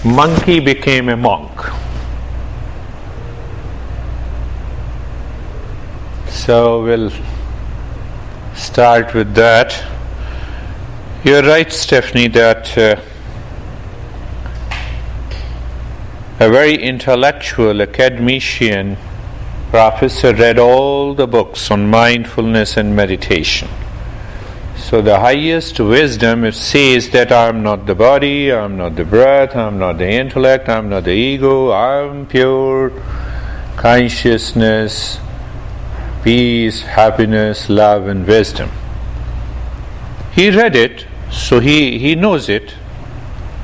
monkey became a monk. So we'll start with that. You're right, Stephanie, that a very intellectual academician professor read all the books on mindfulness and meditation. So the highest wisdom, it says that I'm not the body, I'm not the breath, I'm not the intellect, I'm not the ego, I'm pure consciousness, peace, happiness, love and wisdom. He read it, so he knows it.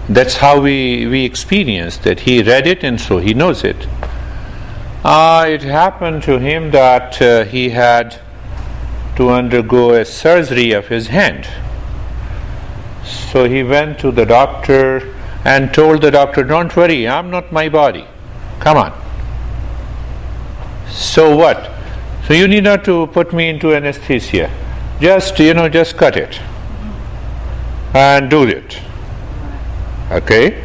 That's how we experience that. He read it and so he knows it. It happened to him that he had to undergo a surgery of his hand. So he went to the doctor and told the doctor, don't worry, I'm not my body. Come on. So what? So you need not to put me into anesthesia. Just cut it. And do it. Okay?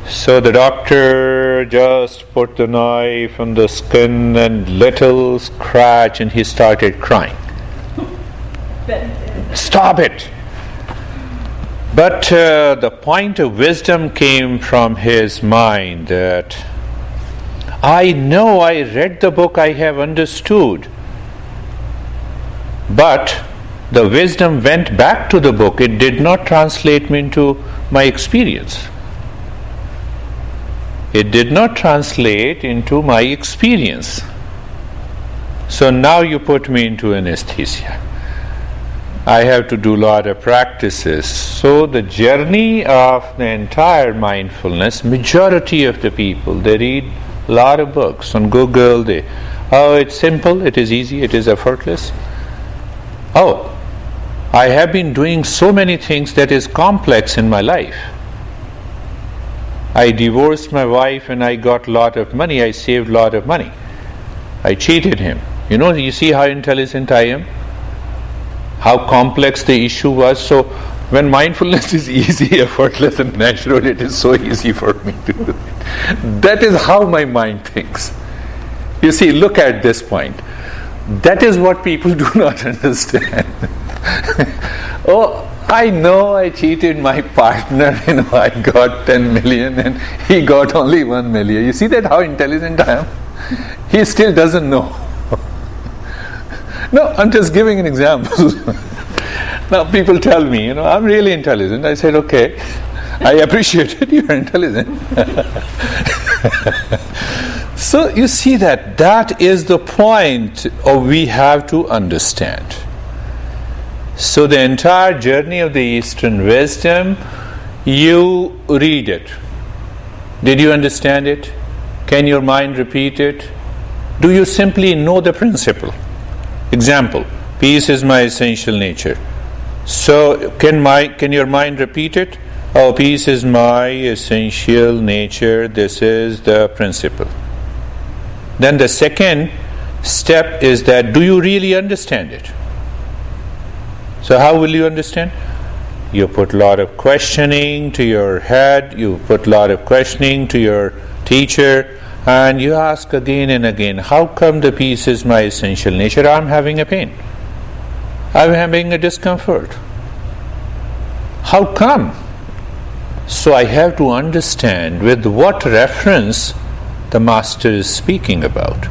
So the doctor just put the knife on the skin and little scratch and he started crying. Stop it! But the point of wisdom came from his mind that I know I read the book, I have understood. But the wisdom went back to the book. It did not translate me into my experience. It did not translate into my experience. So now you put me into anesthesia. I have to do a lot of practices. So the journey of the entire mindfulness, majority of the people, they read a lot of books on Google. It's simple, it is easy, it is effortless. I have been doing so many things that is complex in my life. I divorced my wife and I got a lot of money. I saved a lot of money. I cheated him. You see how intelligent I am? How complex the issue was. So when mindfulness is easy, effortless and natural, it is so easy for me to do it. That is how my mind thinks. You see, look at this point. That is what people do not understand. I know I cheated my partner, I got 10 million and he got only 1 million. You see that how intelligent I am? He still doesn't know. No, I'm just giving an example. Now people tell me, I'm really intelligent. I said, okay, I appreciate it, you're intelligent. So you see that is the point we have to understand. So the entire journey of the Eastern wisdom, you read it. Did you understand it? Can your mind repeat it? Do you simply know the principle? Example, peace is my essential nature. So can your mind repeat it? Peace is my essential nature. This is the principle. Then the second step is that do you really understand it? So how will you understand? You put a lot of questioning to your head, you put a lot of questioning to your teacher, and you ask again and again, how come the peace is my essential nature? I'm having a pain. I'm having a discomfort. How come? So I have to understand with what reference the master is speaking about.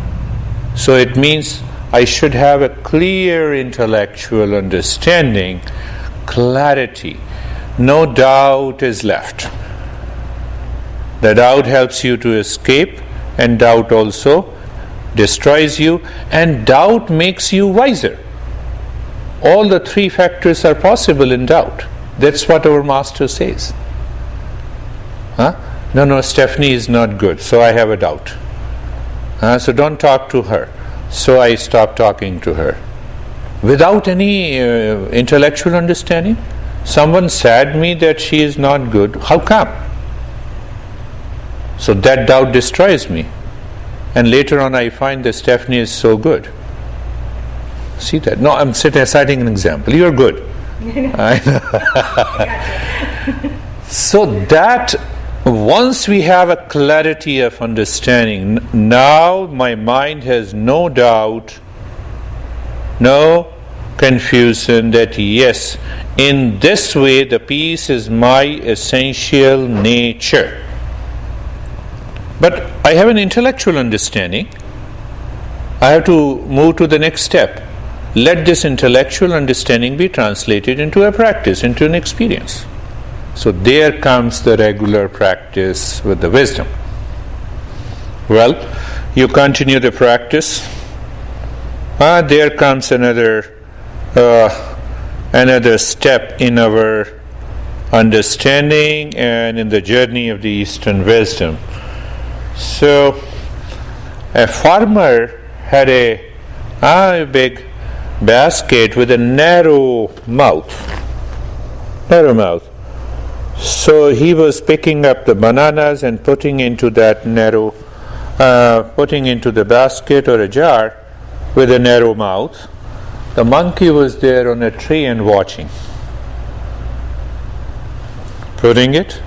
So it means I should have a clear intellectual understanding, clarity. No doubt is left. The doubt helps you to escape, and doubt also destroys you, and doubt makes you wiser. All the three factors are possible in doubt. That's what our master says. No, Stephanie is not good, so I have a doubt. So don't talk to her. So I stopped talking to her. Without any intellectual understanding, someone said me that she is not good. How come? So that doubt destroys me. And later on I find that Stephanie is so good. See that? No, I'm citing an example. You're good. I know. So that Once we have a clarity of understanding, now my mind has no doubt, no confusion that yes, in this way the peace is my essential nature. But I have an intellectual understanding. I have to move to the next step. Let this intellectual understanding be translated into a practice, into an experience. So there comes the regular practice with the wisdom. Well, you continue the practice. There comes another step in our understanding and in the journey of the Eastern wisdom. So, a farmer had a big basket with a narrow mouth. So he was picking up the bananas and putting into that putting into the basket or a jar with a narrow mouth. The monkey was there on a tree and watching. Putting it.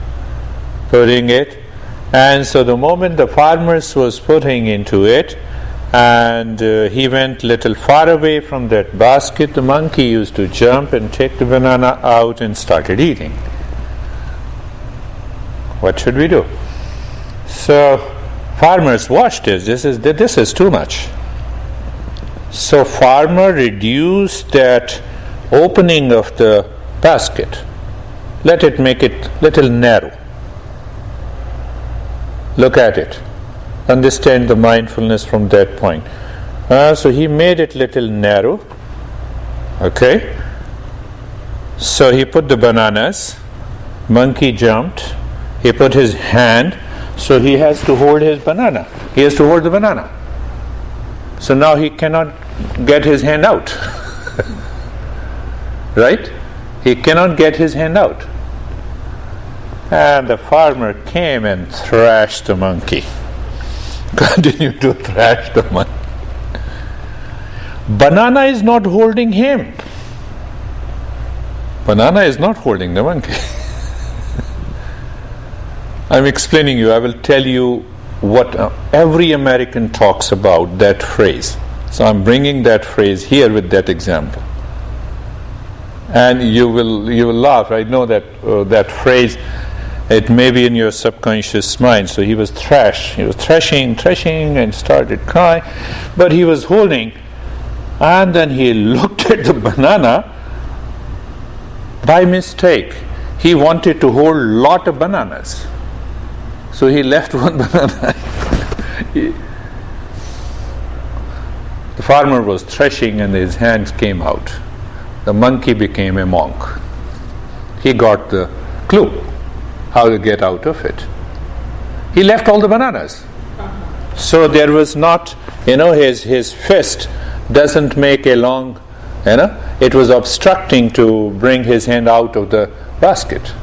And so the moment the farmer was putting into it, and he went little far away from that basket, the monkey used to jump and take the banana out and started eating. What should we do? So farmers watched this. This is too much. So farmer reduced that opening of the basket. Let it make it little narrow. Look at it. Understand the mindfulness from that point. So he made it little narrow. Okay. So he put the bananas. Monkey jumped. He put his hand. So he has to hold his banana. He has to hold the banana. So now he cannot get his hand out. Right? He cannot get his hand out. And the farmer came and thrashed the monkey. Continued to thrash the monkey. Banana is not holding him. Banana is not holding the monkey. I'm explaining you. I will tell you what every American talks about that phrase. So I'm bringing that phrase here with that example. And you will laugh. I know that that phrase, it may be in your subconscious mind. So he was thrashing and started crying, but he was holding, and then he looked at the banana by mistake. He wanted to hold lot of bananas, so he left one banana. The farmer was threshing and his hands came out. The monkey became a monk. He got the clue how to get out of it. He left all the bananas. So there was not, his fist doesn't make a long, it was obstructing to bring his hand out of the basket.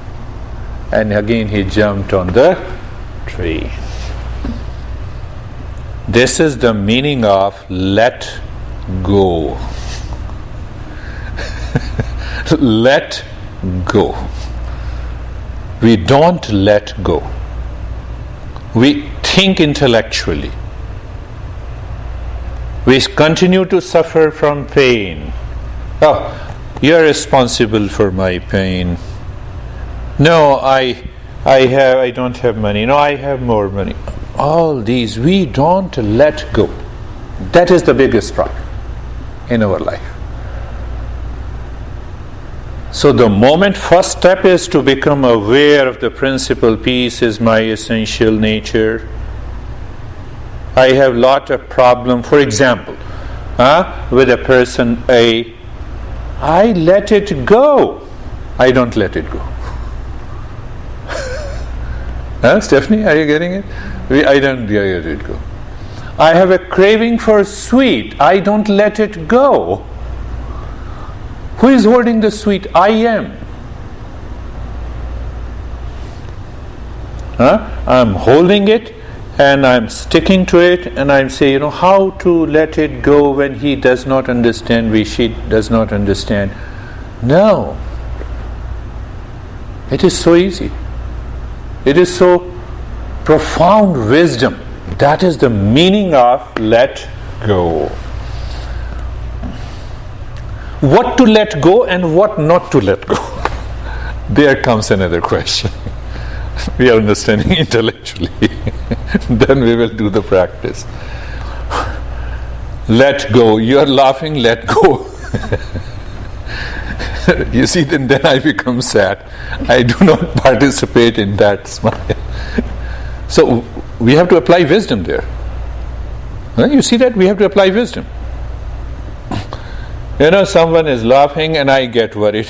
And again he jumped on the tree. This is the meaning of let go. Let go. We don't let go. We think intellectually. We continue to suffer from pain. Oh, you're responsible for my pain. No, I don't have money. No, I have more money. All these we don't let go. That is the biggest problem in our life. So the first step is to become aware of the principle, peace is my essential nature. I have lot of problem. For example, with a person A, I let it go. I don't let it go. Stephanie, are you getting it? I don't let it go. I have a craving for sweet. I don't let it go. Who is holding the sweet? I am. I'm holding it and I'm sticking to it, and I'm saying, how to let it go when he does not understand, she does not understand. No. It is so easy. It is so profound wisdom. That is the meaning of let go. What to let go and what not to let go. There comes another question. We are understanding intellectually. Then we will do the practice. Let go. You are laughing, let go. You see, then I become sad. I do not participate in that smile. So we have to apply wisdom there. You see that? We have to apply wisdom. Someone is laughing and I get worried.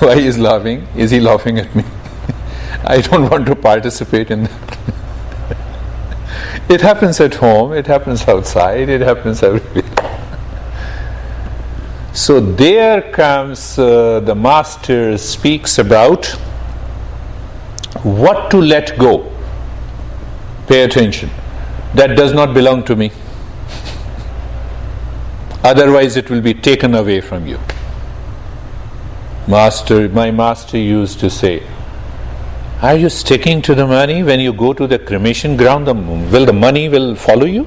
Why is he laughing? Is he laughing at me? I don't want to participate in that. It happens at home, it happens outside, it happens everywhere. So there comes the Master speaks about what to let go. Pay attention. That does not belong to me. Otherwise it will be taken away from you. My master used to say, are you sticking to the money when you go to the cremation ground? Will the money follow you?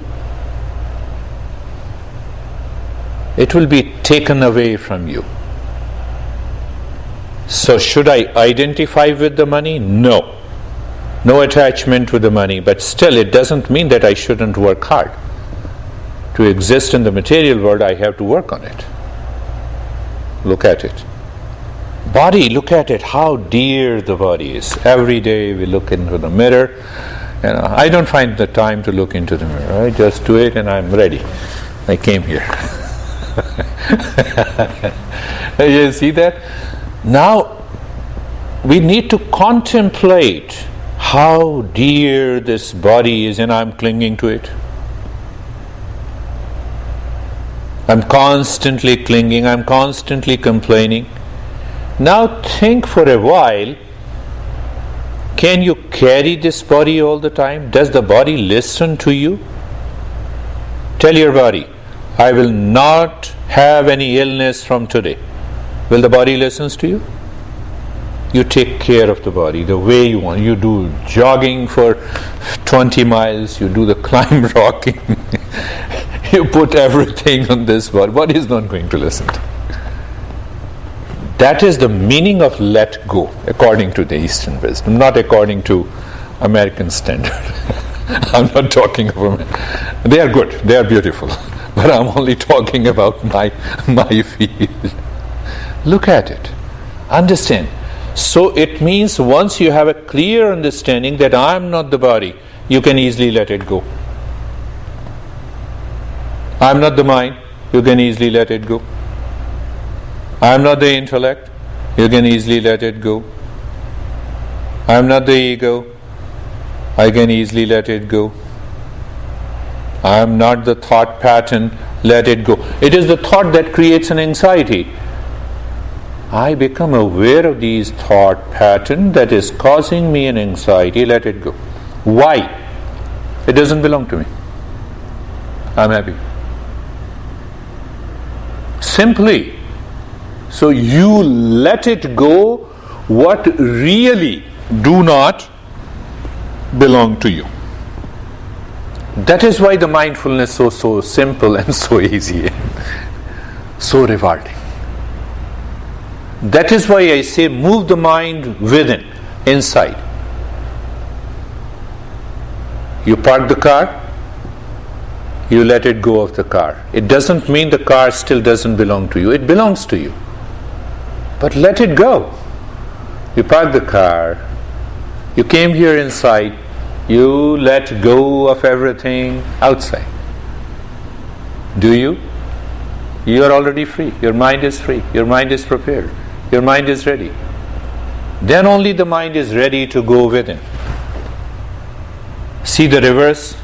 It will be taken away from you. So should I identify with the money? No. No attachment with the money, but still it doesn't mean that I shouldn't work hard. To exist in the material world, I have to work on it. Look at it. Body, look at it, how dear the body is. Every day we look into the mirror. I don't find the time to look into the mirror. I just do it and I'm ready. I came here. You see that? Now, we need to contemplate how dear this body is and I'm clinging to it. I'm constantly clinging, I'm constantly complaining. Now think for a while, can you carry this body all the time? Does the body listen to you? Tell your body, I will not have any illness from today. Will the body listen to you? You take care of the body the way you want. You do jogging for 20 miles, you do the climb rocking. You put everything on this body. Body is not going to listen to you. That is the meaning of let go, according to the Eastern wisdom, not according to American standard. I'm not talking about them. They are good, they are beautiful, but I'm only talking about my field. Look at it, understand. So it means once you have a clear understanding that I'm not the body, you can easily let it go. I'm not the mind, you can easily let it go. I am not the intellect, you can easily let it go. I am not the ego, I can easily let it go. I am not the thought pattern, let it go. It is the thought that creates an anxiety. I become aware of these thought pattern that is causing me an anxiety, let it go. Why? It doesn't belong to me. I'm happy. Simply. So you let it go what really do not belong to you. That is why the mindfulness is so simple and so easy and so rewarding. That is why I say move the mind within, inside. You park the car, you let it go of the car. It doesn't mean the car still doesn't belong to you. It belongs to you. But let it go. You park the car, you came here inside, you let go of everything outside. Do you? You are already free. Your mind is free. Your mind is prepared. Your mind is ready. Then only the mind is ready to go within. See the reverse?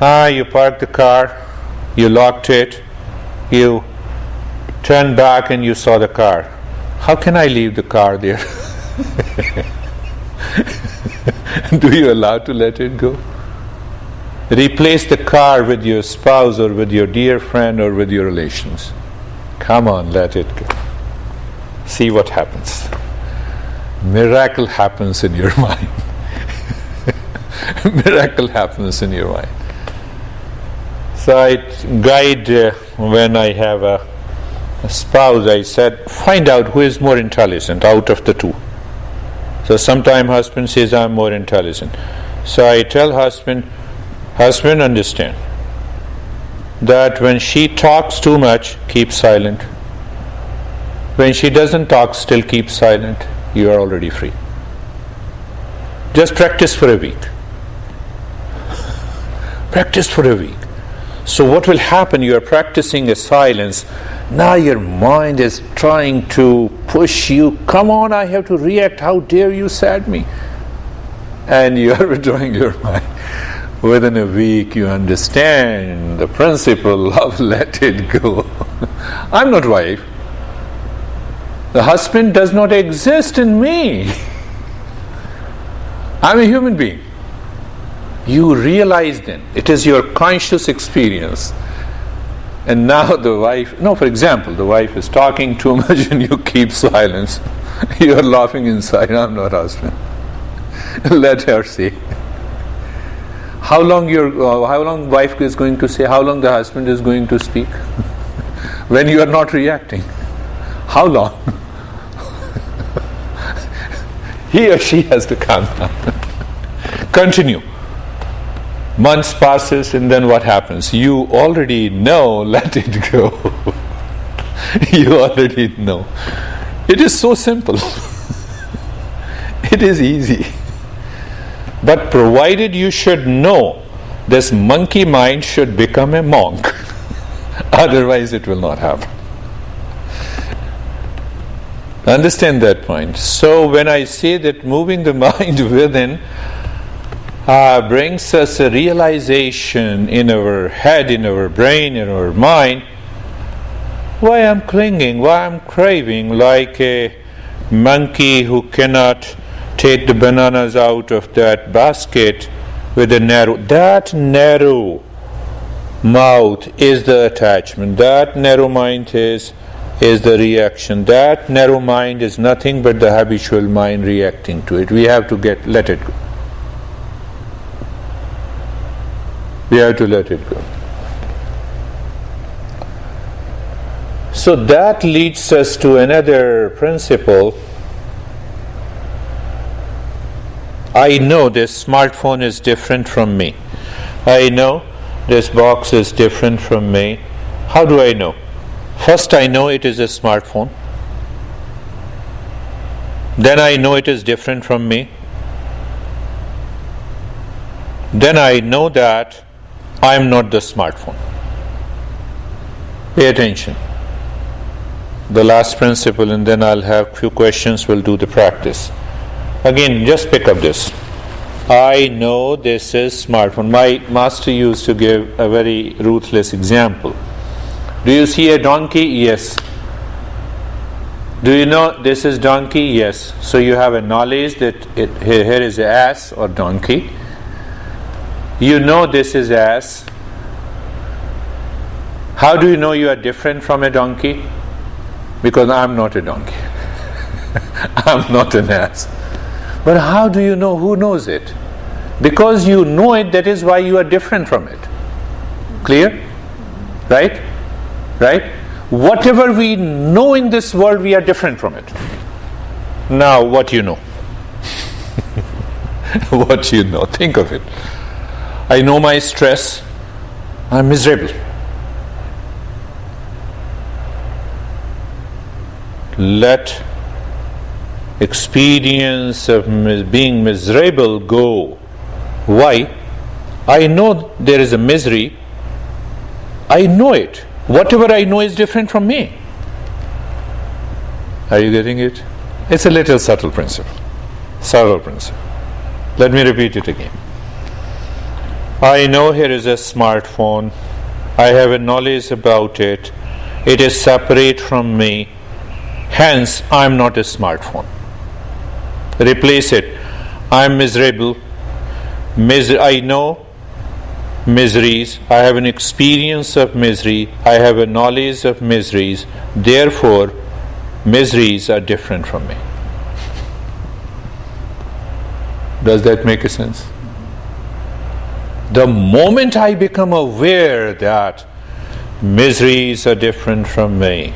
You parked the car, you locked it, you turned back and you saw the car. How can I leave the car there? Do you allow to let it go? Replace the car with your spouse or with your dear friend or with your relations. Come on, let it go. See what happens. Miracle happens in your mind. miracle happens in your mind. So I guide when I have a spouse, I said, find out who is more intelligent out of the two. So sometime husband says, I'm more intelligent. So I tell husband, understand that when she talks too much, keep silent. When she doesn't talk, still keep silent. You are already free. Just practice for a week. Practice for a week. So what will happen? You are practicing a silence. Now your mind is trying to push you. Come on, I have to react. How dare you sad me? And you are withdrawing your mind. Within a week you understand the principle of let it go. I'm not wife. The husband does not exist in me. I'm a human being. You realize then, it is your conscious experience. And now the wife, for example, the wife is talking too much and you keep silence. You are laughing inside, I'm not husband. Let her say. How long wife is going to say, how long the husband is going to speak? When you are not reacting. How long? He or she has to calm down. Continue. Months passes and then what happens? You already know, let it go. You already know. It is so simple. It is easy. But provided you should know, this monkey mind should become a monk. Otherwise it will not happen. Understand that point. So when I say that moving the mind within brings us a realization in our head, in our brain, in our mind, why I'm clinging, why I'm craving, like a monkey who cannot take the bananas out of that basket with a narrow mouth is the attachment. That narrow mind is the reaction. That narrow mind is nothing but the habitual mind reacting to it. We have to let it go. We have to let it go. So that leads us to another principle. I know this smartphone is different from me. I know this box is different from me. How do I know? First, I know it is a smartphone. Then I know it is different from me. Then I know that I am not the smartphone. Pay attention. The last principle, and then I'll have few questions, we'll do the practice. Again, just pick up this. I know this is smartphone. My master used to give a very ruthless example. Do you see a donkey? Yes. Do you know this is donkey? Yes. So you have a knowledge that here is an ass or donkey. You know this is ass. How do you know you are different from a donkey? Because I'm not a donkey. I'm not an ass. But how do you know? Who knows it? Because you know it, that is why you are different from it. Clear? Right? Right? Whatever we know in this world, we are different from it. Now, what you know? What you know? Think of it. I know my stress. I'm miserable. Let experience of being miserable go. Why? I know there is a misery. I know it. Whatever I know is different from me. Are you getting it? It's a little subtle principle. Subtle principle. Let me repeat it again. I know here is a smartphone. I have a knowledge about it. It is separate from me. Hence, I am not a smartphone. Replace it. I am miserable. I know miseries. I have an experience of misery. I have a knowledge of miseries. Therefore, miseries are different from me. Does that make a sense? The moment I become aware that miseries are different from me,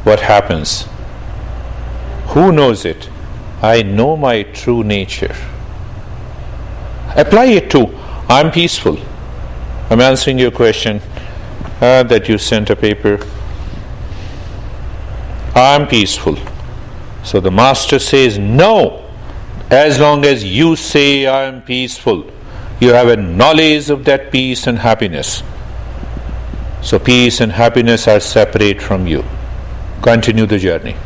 what happens? Who knows it? I know my true nature. Apply it to, I'm peaceful. I'm answering your question that you sent a paper. I'm peaceful. So the master says, no, as long as you say I am peaceful, you have a knowledge of that peace and happiness. So peace and happiness are separate from you. Continue the journey.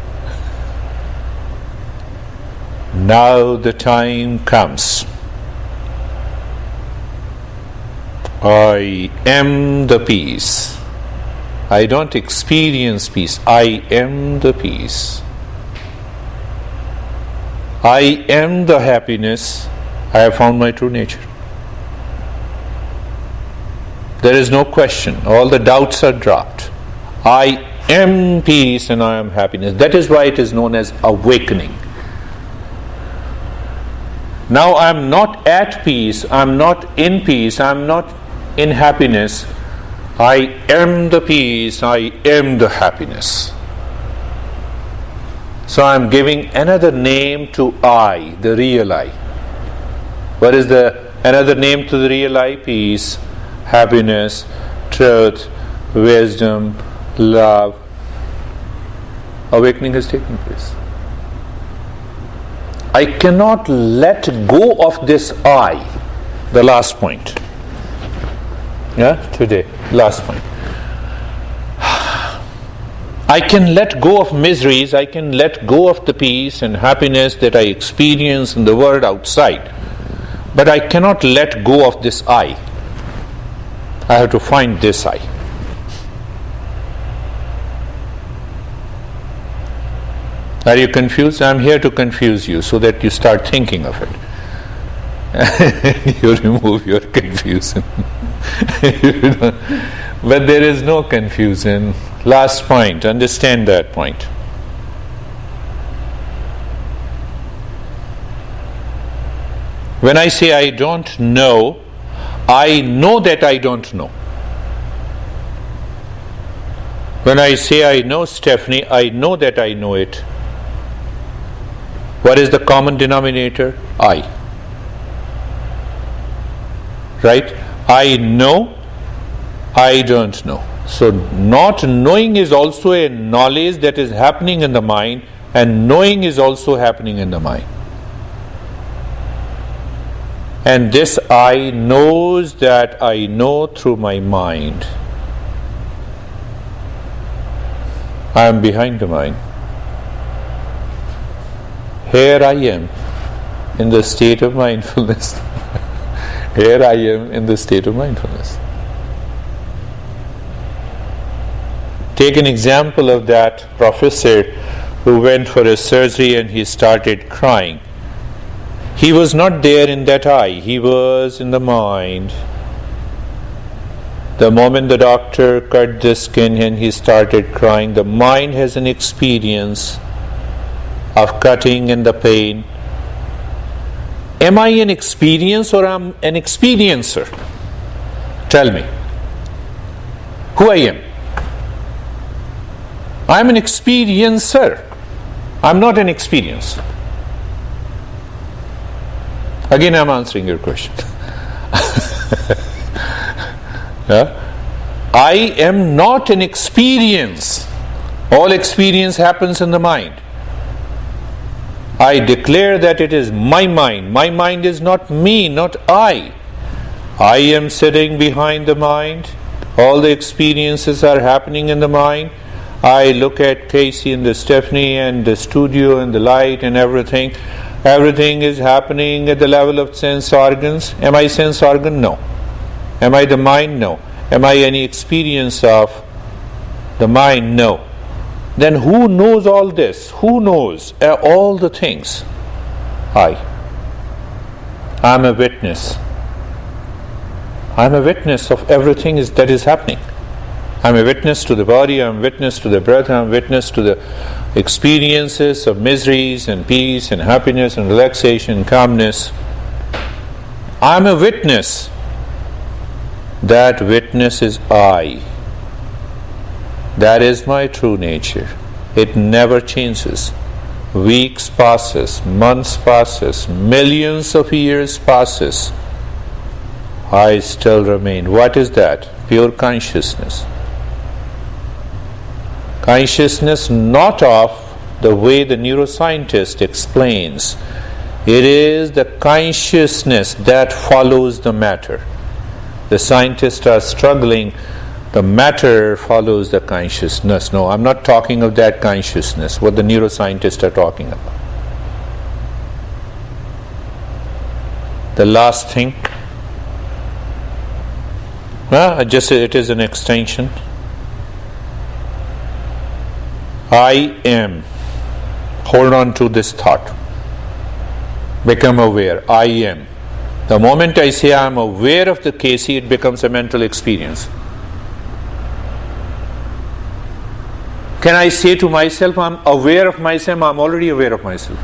Now the time comes. I am the peace. I don't experience peace. I am the peace. I am the happiness. I have found my true nature. There is no question. All the doubts are dropped. I am peace and I am happiness. That is why it is known as awakening. Now I am not at peace, I am not in peace, I am not in happiness. I am the peace, I am the happiness. So I am giving another name to I, the real I. What is the another name to the real I? Peace, happiness, truth, wisdom, love. Awakening has taken place. I cannot let go of this I. The last point. Today, last point. I can let go of miseries, I can let go of the peace and happiness that I experience in the world outside. But I cannot let go of this I. I have to find this I. Are you confused? I am here to confuse you so that you start thinking of it. You remove your confusion. But there is no confusion. Last point, understand that point. When I say I don't know, I know that I don't know. When I say I know Stephanie, I know that I know it. What is the common denominator? I. Right? I know, I don't know. So not knowing is also a knowledge that is happening in the mind, and knowing is also happening in the mind. And this I knows that I know through my mind. I am behind the mind. Here I am in the state of mindfulness. Here I am in the state of mindfulness. Take an example of that professor who went for a surgery and he started crying. He was not there in that I, he was in the mind. The moment the doctor cut the skin and he started crying, the mind has an experience of cutting and the pain. Am I an experience or am an experiencer? Tell me. Who I am? I am an experiencer. I am not an experience. Again, I am answering your question. I am not an experience. All experience happens in the mind. I declare that it is my mind. My mind is not me, not I. I am sitting behind the mind. All the experiences are happening in the mind. I look at Casey and the Stephanie and the studio and the light and everything. Everything is happening at the level of sense organs. Am I sense organ? No. Am I the mind? No. Am I any experience of the mind? No. Then who knows all this? Who knows all the things? I am a witness. I am a witness of everything that is happening. I am a witness to the body, I am a witness to the breath, I am a witness to the experiences of miseries and peace and happiness and relaxation and calmness. I am a witness. That witness is I. That is my true nature. It never changes. Weeks passes, months passes, millions of years passes. I still remain. What is that? Pure consciousness. Consciousness not of the way the neuroscientist explains. It is the consciousness that follows the matter. The scientists are struggling. The matter follows the consciousness. No, I'm not talking of that consciousness, what the neuroscientists are talking about. The last thing, it is an extension. I am. Hold on to this thought. Become aware. I am. The moment I say I am aware of the case, it becomes a mental experience. Can I say to myself, I am aware of myself? I am already aware of myself.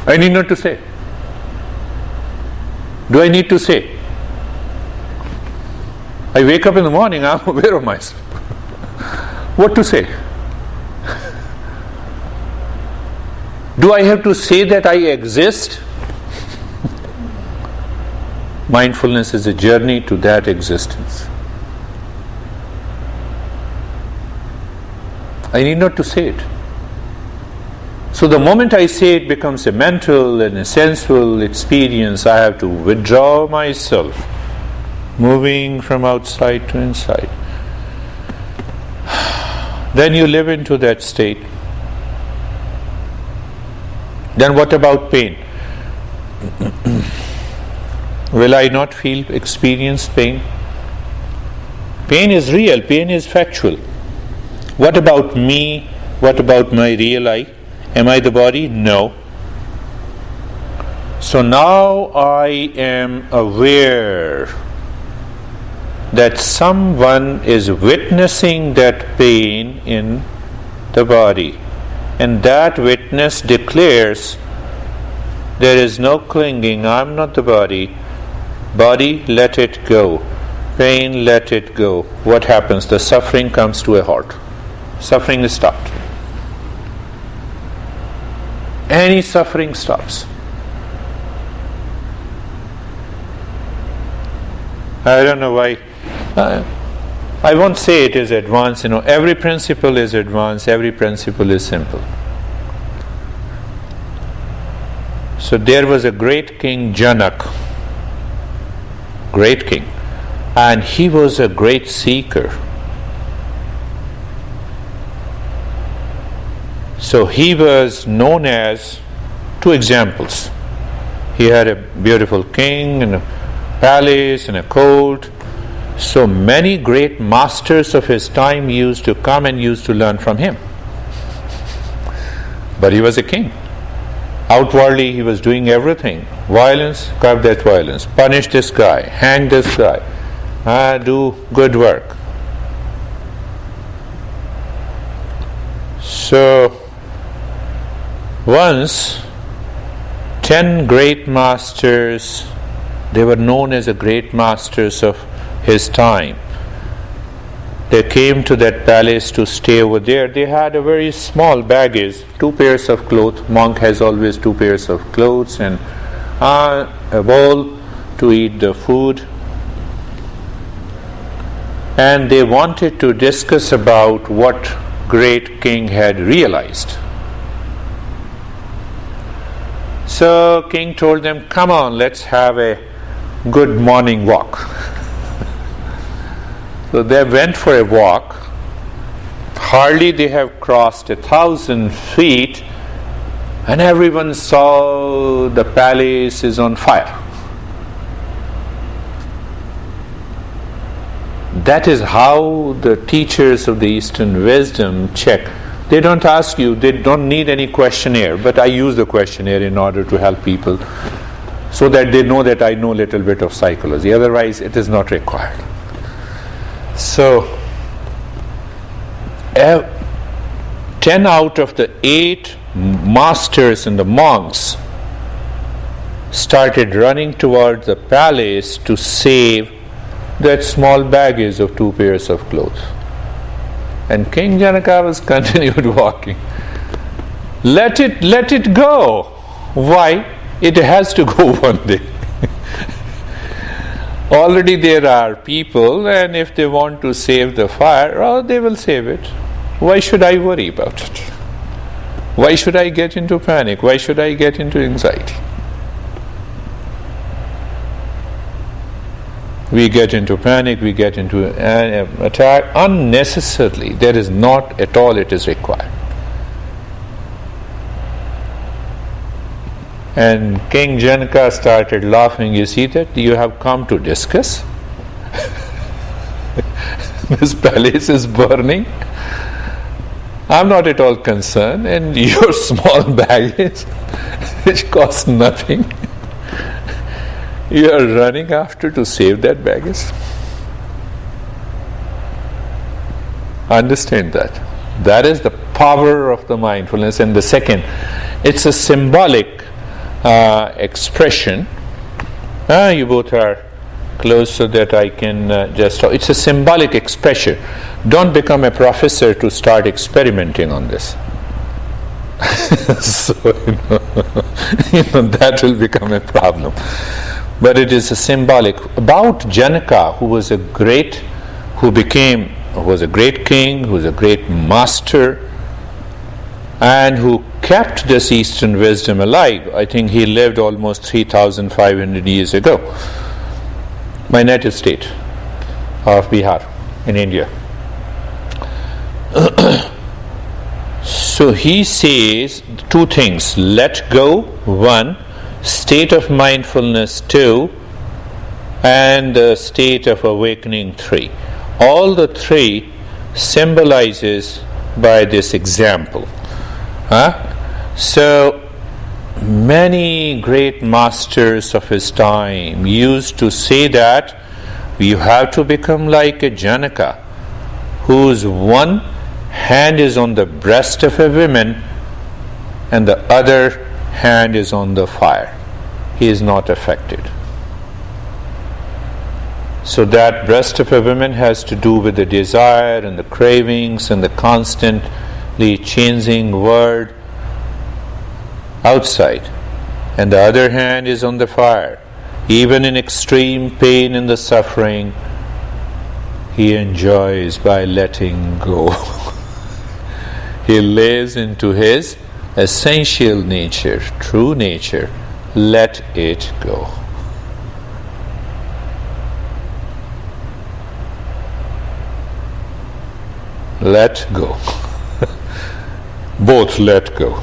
I need not to say. Do I need to say? I wake up in the morning, I am aware of myself. What to say? Do I have to say that I exist? Mindfulness is a journey to that existence. I need not to say it. So the moment I say it becomes a mental and a sensual experience, I have to withdraw myself, moving from outside to inside. Then you live into that state. Then what about pain? Will I not experience pain? Pain is real, pain is factual. What about me? What about my real I? Am I the body? No. So now I am aware that someone is witnessing that pain in the body. And that witness declares, there is no clinging, I am not the body. Body, let it go. Pain, let it go. What happens? The suffering comes to a halt. Suffering is stopped. Any suffering stops. I don't know why. I won't say it is advanced. Every principle is advanced. Every principle is simple. So there was a great king, Janak. Great king. And he was a great seeker. So he was known as, two examples. He had a beautiful king and a palace and a court. So many great masters of his time used to come and used to learn from him. But he was a king. Outwardly he was doing everything. Violence, curb that violence. Punish this guy, hang this guy, do good work. So once 10 great masters, they were known as the great masters of his time, they came to that palace to stay over there. They had a very small baggage, 2 pairs of clothes. Monk has always 2 pairs of clothes and a bowl to eat the food. And they wanted to discuss about what great king had realized. So king told them, come on, let's have a good morning walk. So they went for a walk. Hardly they have crossed 1,000 feet, and everyone saw the palace is on fire. That is how the teachers of the Eastern wisdom check. They don't ask you, they don't need any questionnaire, but I use the questionnaire in order to help people so that they know that I know a little bit of psychology. Otherwise, it is not required. So, 10 out of the 8 masters and the monks, started running towards the palace to save that small baggage of 2 pairs of clothes. And King Janaka was continued walking. Let it go. Why? It has to go one day. Already there are people, and if they want to save the fire, they will save it. Why should I worry about it? Why should I get into panic? Why should I get into anxiety? We get into panic, we get into an attack unnecessarily. There is not at all it is required. And King Janaka started laughing. You see that? You have come to discuss? This palace is burning. I'm not at all concerned. And your small baggage, which costs nothing, you are running after to save that baggage. Understand that. That is the power of the mindfulness. And the second, it's a symbolic expression. You both are close so that I can just talk. It's a symbolic expression. Don't become a professor to start experimenting on this. So, that will become a problem. But it is a symbolic. About Janaka, who was a great king, who was a great master, and who kept this Eastern wisdom alive. I think he lived almost 3,500 years ago. My native state of Bihar in India. So he says 2 things. Let go, 1. State of mindfulness, 2. And the state of awakening, 3. All the 3 symbolizes by this example. So many great masters of his time used to say that you have to become like a Janaka, whose one hand is on the breast of a woman and the other hand is on the fire. He is not affected. So that breast of a woman has to do with the desire and the cravings and the constantly changing world outside, and the other hand is on the fire. Even in extreme pain and the suffering, he enjoys by letting go. He lives into his essential nature, true nature. Let it go. Let go. Both let go.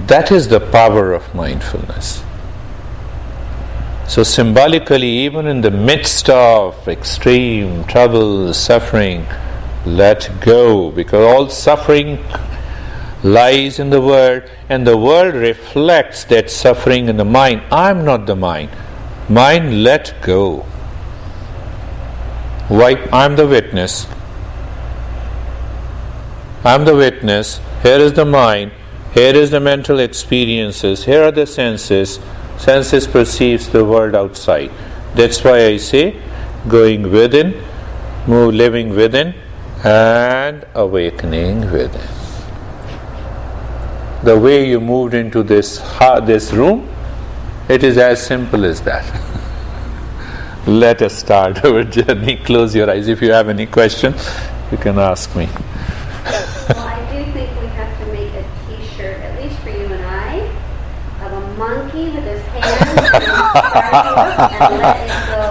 That is the power of mindfulness. So symbolically, even in the midst of extreme trouble, suffering, let go, because all suffering lies in the world, and the world reflects that suffering in the mind. I'm not the mind. Mind, let go. Why? I'm the witness. I'm the witness. Here is the mind. Here is the mental experiences. Here are the senses. Senses perceives the world outside. That's why I say going within, living within, and awakening within. The way you moved into this room, it is as simple as that. Let us start our journey. Close your eyes. If you have any question, you can ask me. Well, I do think we have to make a T-shirt, at least for you and I, of a monkey with his hands and let it go.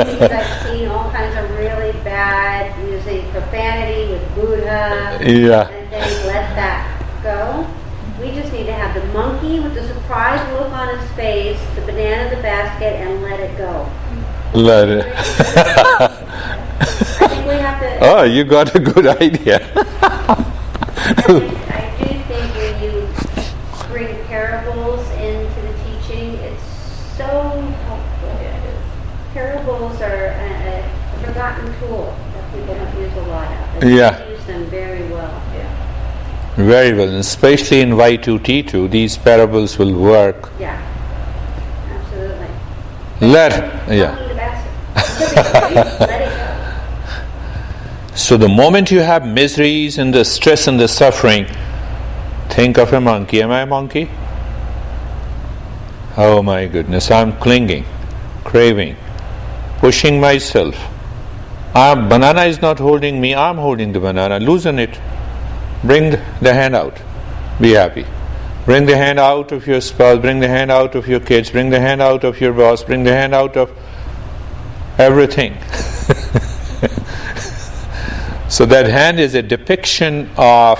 Because I've seen all kinds of really bad, using profanity with Buddha, Yeah. and then let that go. We just need to have the monkey with the surprised look on his face, the banana in the basket, and let it go. Let it. I think we have to. Oh, you got a good idea. I do think when you bring parables into the teaching, it's so helpful. Parables are a forgotten tool that people don't use a lot of. But Yeah. they use them very well. Very well, especially in Y2T2, these parables will work. Yeah, absolutely. Let it go. So the moment you have miseries and the stress and the suffering, think of a monkey. Am I a monkey? Oh my goodness, I'm clinging, craving, pushing myself. Banana is not holding me, I'm holding the banana. Loosen it. Bring the hand out. Be happy. Bring the hand out of your spouse, bring the hand out of your kids, bring the hand out of your boss, bring the hand out of everything. So that hand is a depiction of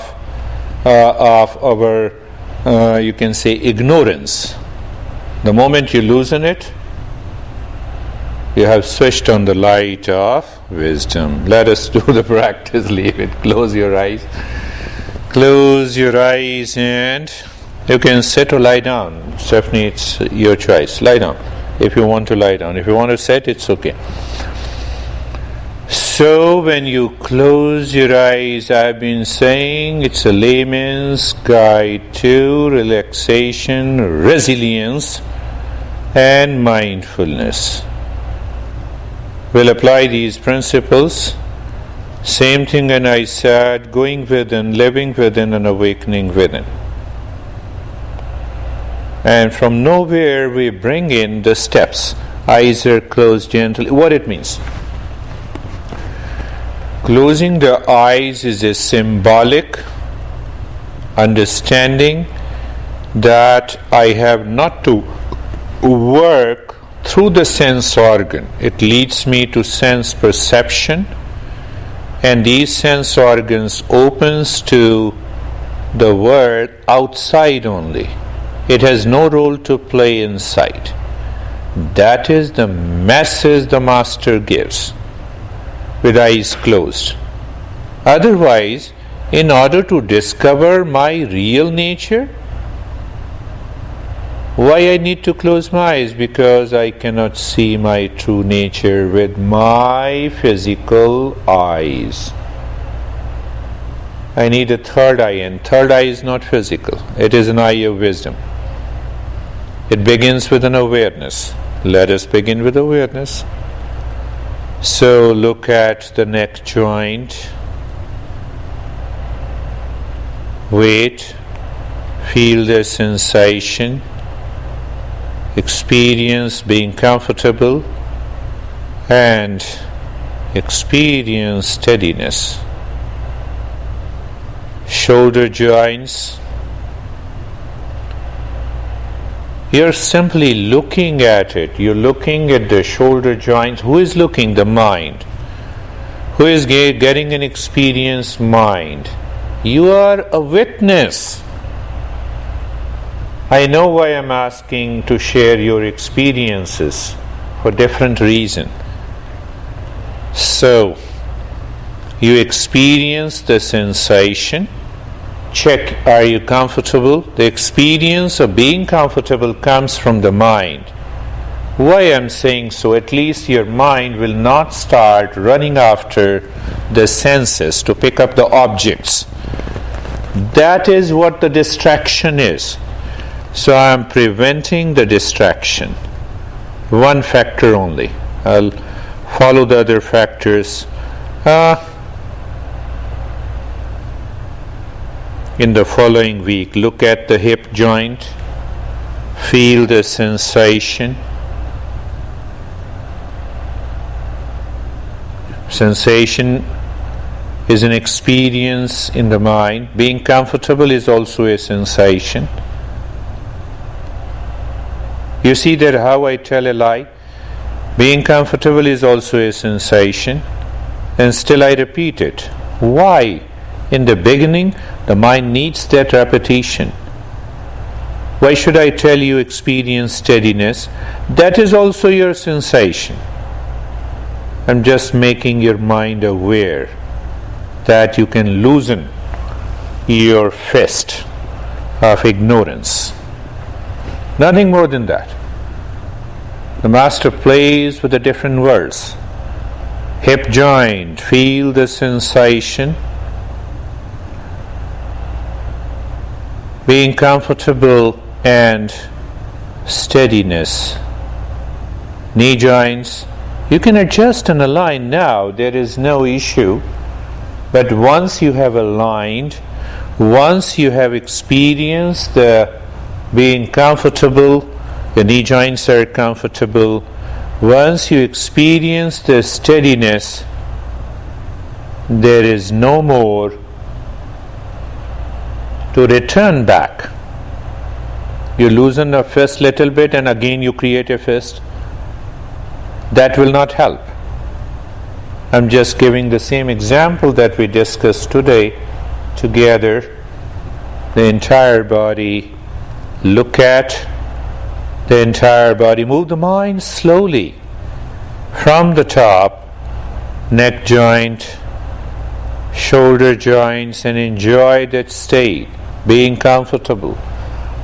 our, you can say, ignorance. The moment you loosen it, you have switched on the light of wisdom. Let us do the practice. Leave it. Close your eyes. Close your eyes and you can sit or lie down. Stephanie, it's your choice. Lie down if you want to lie down. If you want to sit, it's okay. So when you close your eyes, I've been saying it's a layman's guide to relaxation, resilience, and mindfulness. We'll apply these principles. Same thing, and I said, going within, living within, and awakening within. And from nowhere we bring in the steps. Eyes are closed gently. What it means? Closing the eyes is a symbolic understanding that I have not to work through the sense organ. It leads me to sense perception, and these sense organs opens to the world outside only. It has no role to play inside. That is the message the Master gives with eyes closed. Otherwise, in order to discover my real nature, why I need to close my eyes? Because I cannot see my true nature with my physical eyes. I need a third eye, and third eye is not physical. It is an eye of wisdom. It begins with an awareness. Let us begin with awareness. So look at the neck joint. Wait. Feel the sensation. Experience being comfortable and experience steadiness. Shoulder joints. You're simply looking at it. You're looking at the shoulder joints. Who is looking? The mind. Who is getting an experience? Mind. You are a witness. I know why I'm asking to share your experiences for different reason. So, you experience the sensation. Check, are you comfortable? The experience of being comfortable comes from the mind. Why I'm saying so? At least your mind will not start running after the senses to pick up the objects. That is what the distraction is. So I am preventing the distraction. One factor only. I'll follow the other factors in the following week. Look at the hip joint. Feel the sensation. Sensation is an experience in the mind. Being comfortable is also a sensation. You see that how I tell a lie? Being comfortable is also a sensation, and still I repeat it. Why? In the beginning, the mind needs that repetition. Why should I tell you experience steadiness? That is also your sensation. I'm just making your mind aware that you can loosen your fist of ignorance. Nothing more than that. The Master plays with the different words. Hip joint, feel the sensation. being comfortable and steadiness. Knee joints, you can adjust and align now, there is no issue. But once you have aligned, once you have experienced the being comfortable, the knee joints are comfortable, once you experience the steadiness, there is no more to return back. You loosen a fist little bit and again you create a fist. That will not help. I'm just giving the same example that we discussed today together. The entire body, look at the entire body, move the mind slowly from the top, neck joint, shoulder joints, and enjoy that state, being comfortable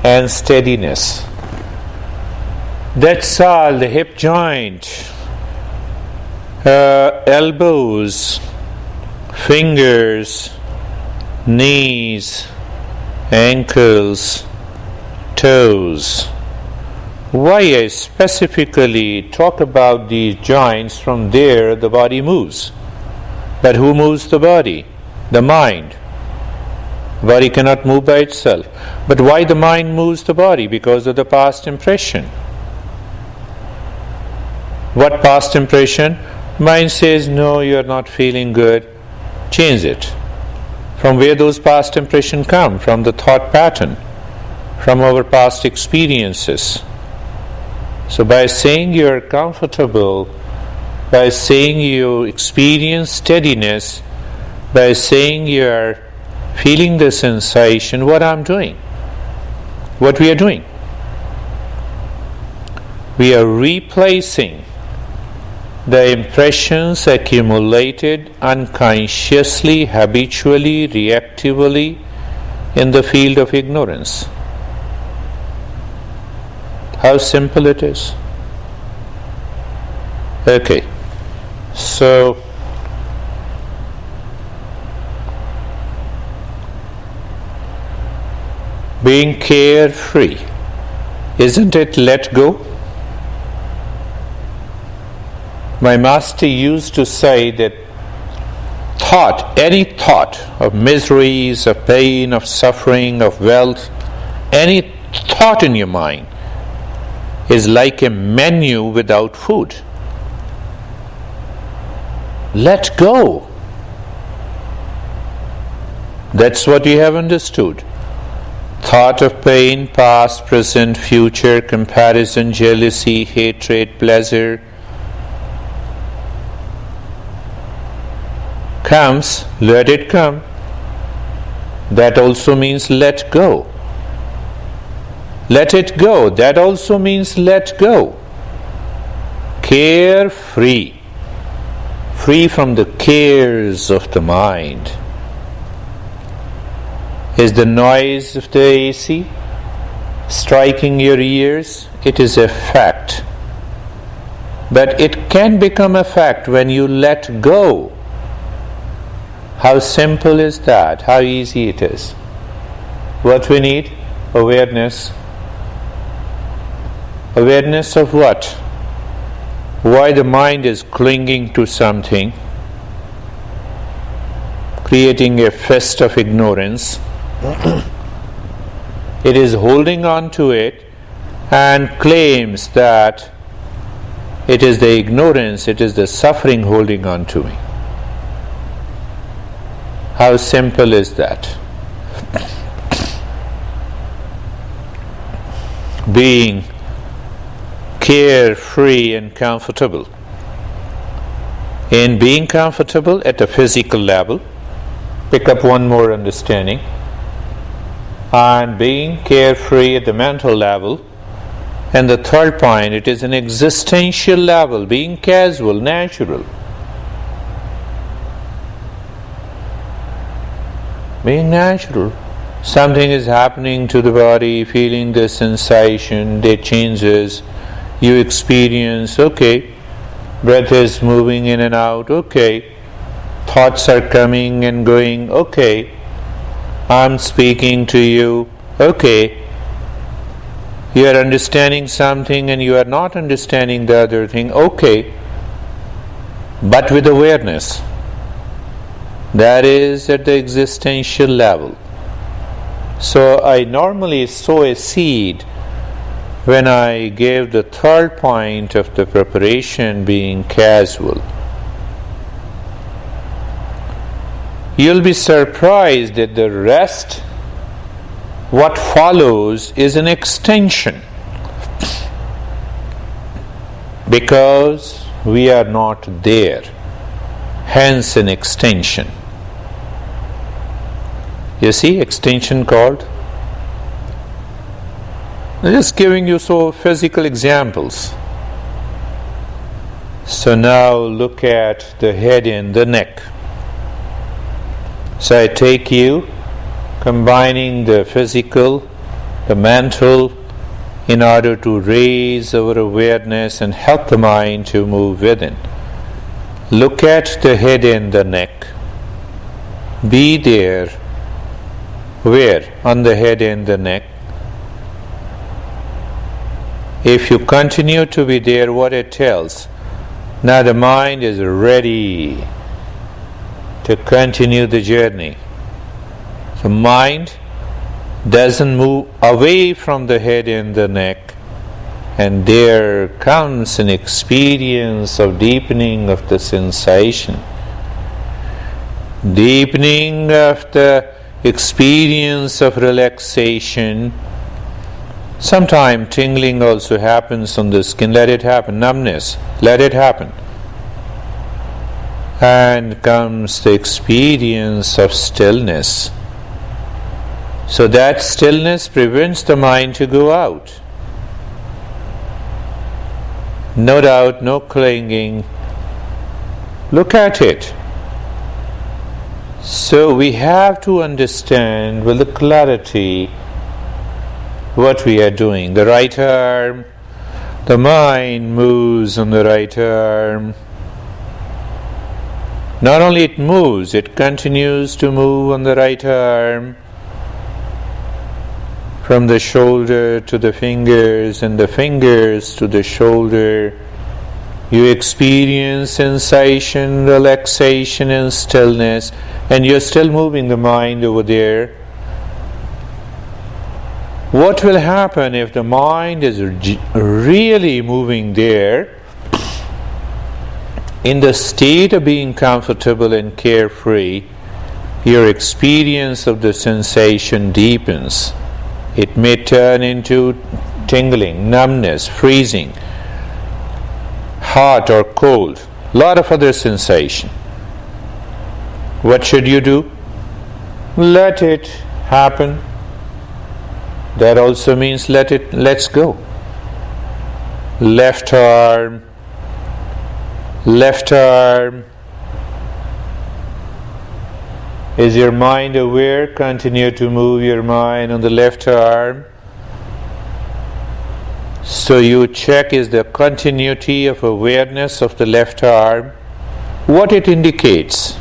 and steadiness. That's all. The hip joint, elbows, fingers, knees, ankles, toes. Why I specifically talk about these joints? From there the body moves. But who moves the body? The mind. The body cannot move by itself. But why the mind moves the body? Because of the past impression. What past impression? Mind says, no, you are not feeling good. Change it. From where those past impressions come? From the thought pattern, from our past experiences. So by saying you are comfortable, by saying you experience steadiness, by saying you are feeling the sensation, what I'm doing, what we are doing, we are replacing the impressions accumulated unconsciously, habitually, reactively in the field of ignorance. How simple it is. Okay, so being carefree, isn't it let go? My master used to say that thought, any thought of miseries, of pain, of suffering, of wealth, any thought in your mind is like a menu without food. Let go. That's what we have understood. Thought of pain, past, present, future, comparison, jealousy, hatred, pleasure comes, let it come. That also means let go. Let it go. That also means let go. Carefree. Free from the cares of the mind. Is the noise of the AC striking your ears? It is a fact. But it can become a fact when you let go. How simple is that? How easy it is. What we need? Awareness. Awareness of what? Why the mind is clinging to something, creating a fist of ignorance. It is holding on to it and claims that it is the ignorance, it is the suffering holding on to me. How simple is that? Being carefree and comfortable. In being comfortable at a physical level, pick up one more understanding, and being carefree at the mental level, and the third point, it is an existential level, being casual, natural. Being natural. Something is happening to the body, feeling the sensation, it changes, you experience, okay, breath is moving in and out, okay, thoughts are coming and going, okay, I'm speaking to you, Okay, you are understanding something and you are not understanding the other thing. Okay, but with awareness. That is at the existential level. So I normally sow a seed when I gave the third point of the preparation being casual. You'll be surprised that the rest, what follows, is an extension, because we are not there, hence an extension. You see, extension called. I'm just giving you so physical examples. So now look at the head and the neck. So I take you, combining the physical, the mental, in order to raise our awareness and help the mind to move within. Look at the head and the neck. Be there. Where? On the head and the neck. If you continue to be there, what it tells? Now the mind is ready to continue the journey. The mind doesn't move away from the head and the neck, and there comes an experience of deepening of the sensation, deepening of the experience of relaxation. Sometimes tingling also happens on the skin. Let it happen. Numbness, let it happen. And comes the experience of stillness. So that stillness prevents the mind to go out. No doubt, no clinging. Look at it. So we have to understand with the clarity what we are doing. The right arm, the mind moves on the right arm. Not only it moves, it continues to move on the right arm, from the shoulder to the fingers and the fingers to the shoulder. You experience sensation, relaxation and stillness, and you're still moving the mind over there. What will happen if the mind is really moving there in the state of being comfortable and carefree? Your experience of the sensation deepens. It may turn into tingling, numbness, freezing, hot or cold, a lot of other sensation. What should you do? Let it happen. That also means let's go. Left arm. Is your mind aware? Continue to move your mind on the left arm. So you check, is the continuity of awareness of the left arm. What it indicates?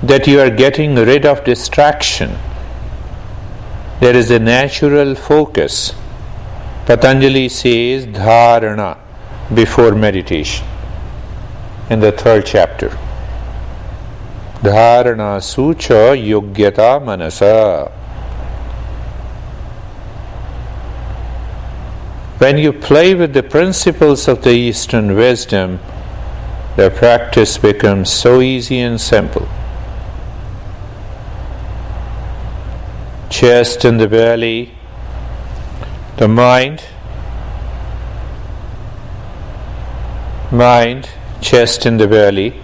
That you are getting rid of distraction. There is a natural focus. Patanjali says dharana before meditation in the 3rd chapter. Dharana sucha yogyata manasa. When you play with the principles of the Eastern wisdom, the practice becomes so easy and simple. Chest and the belly, the mind, chest and the belly.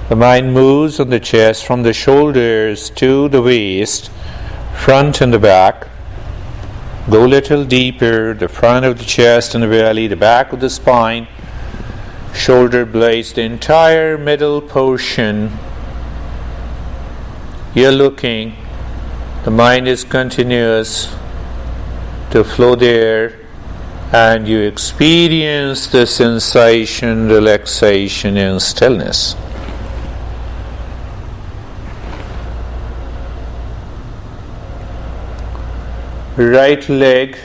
The mind moves on the chest from the shoulders to the waist, front and the back. Go a little deeper, the front of the chest and the belly, the back of the spine, shoulder blades, the entire middle portion. You're looking, the mind is continuous to flow there, and you experience the sensation, relaxation and stillness. right leg,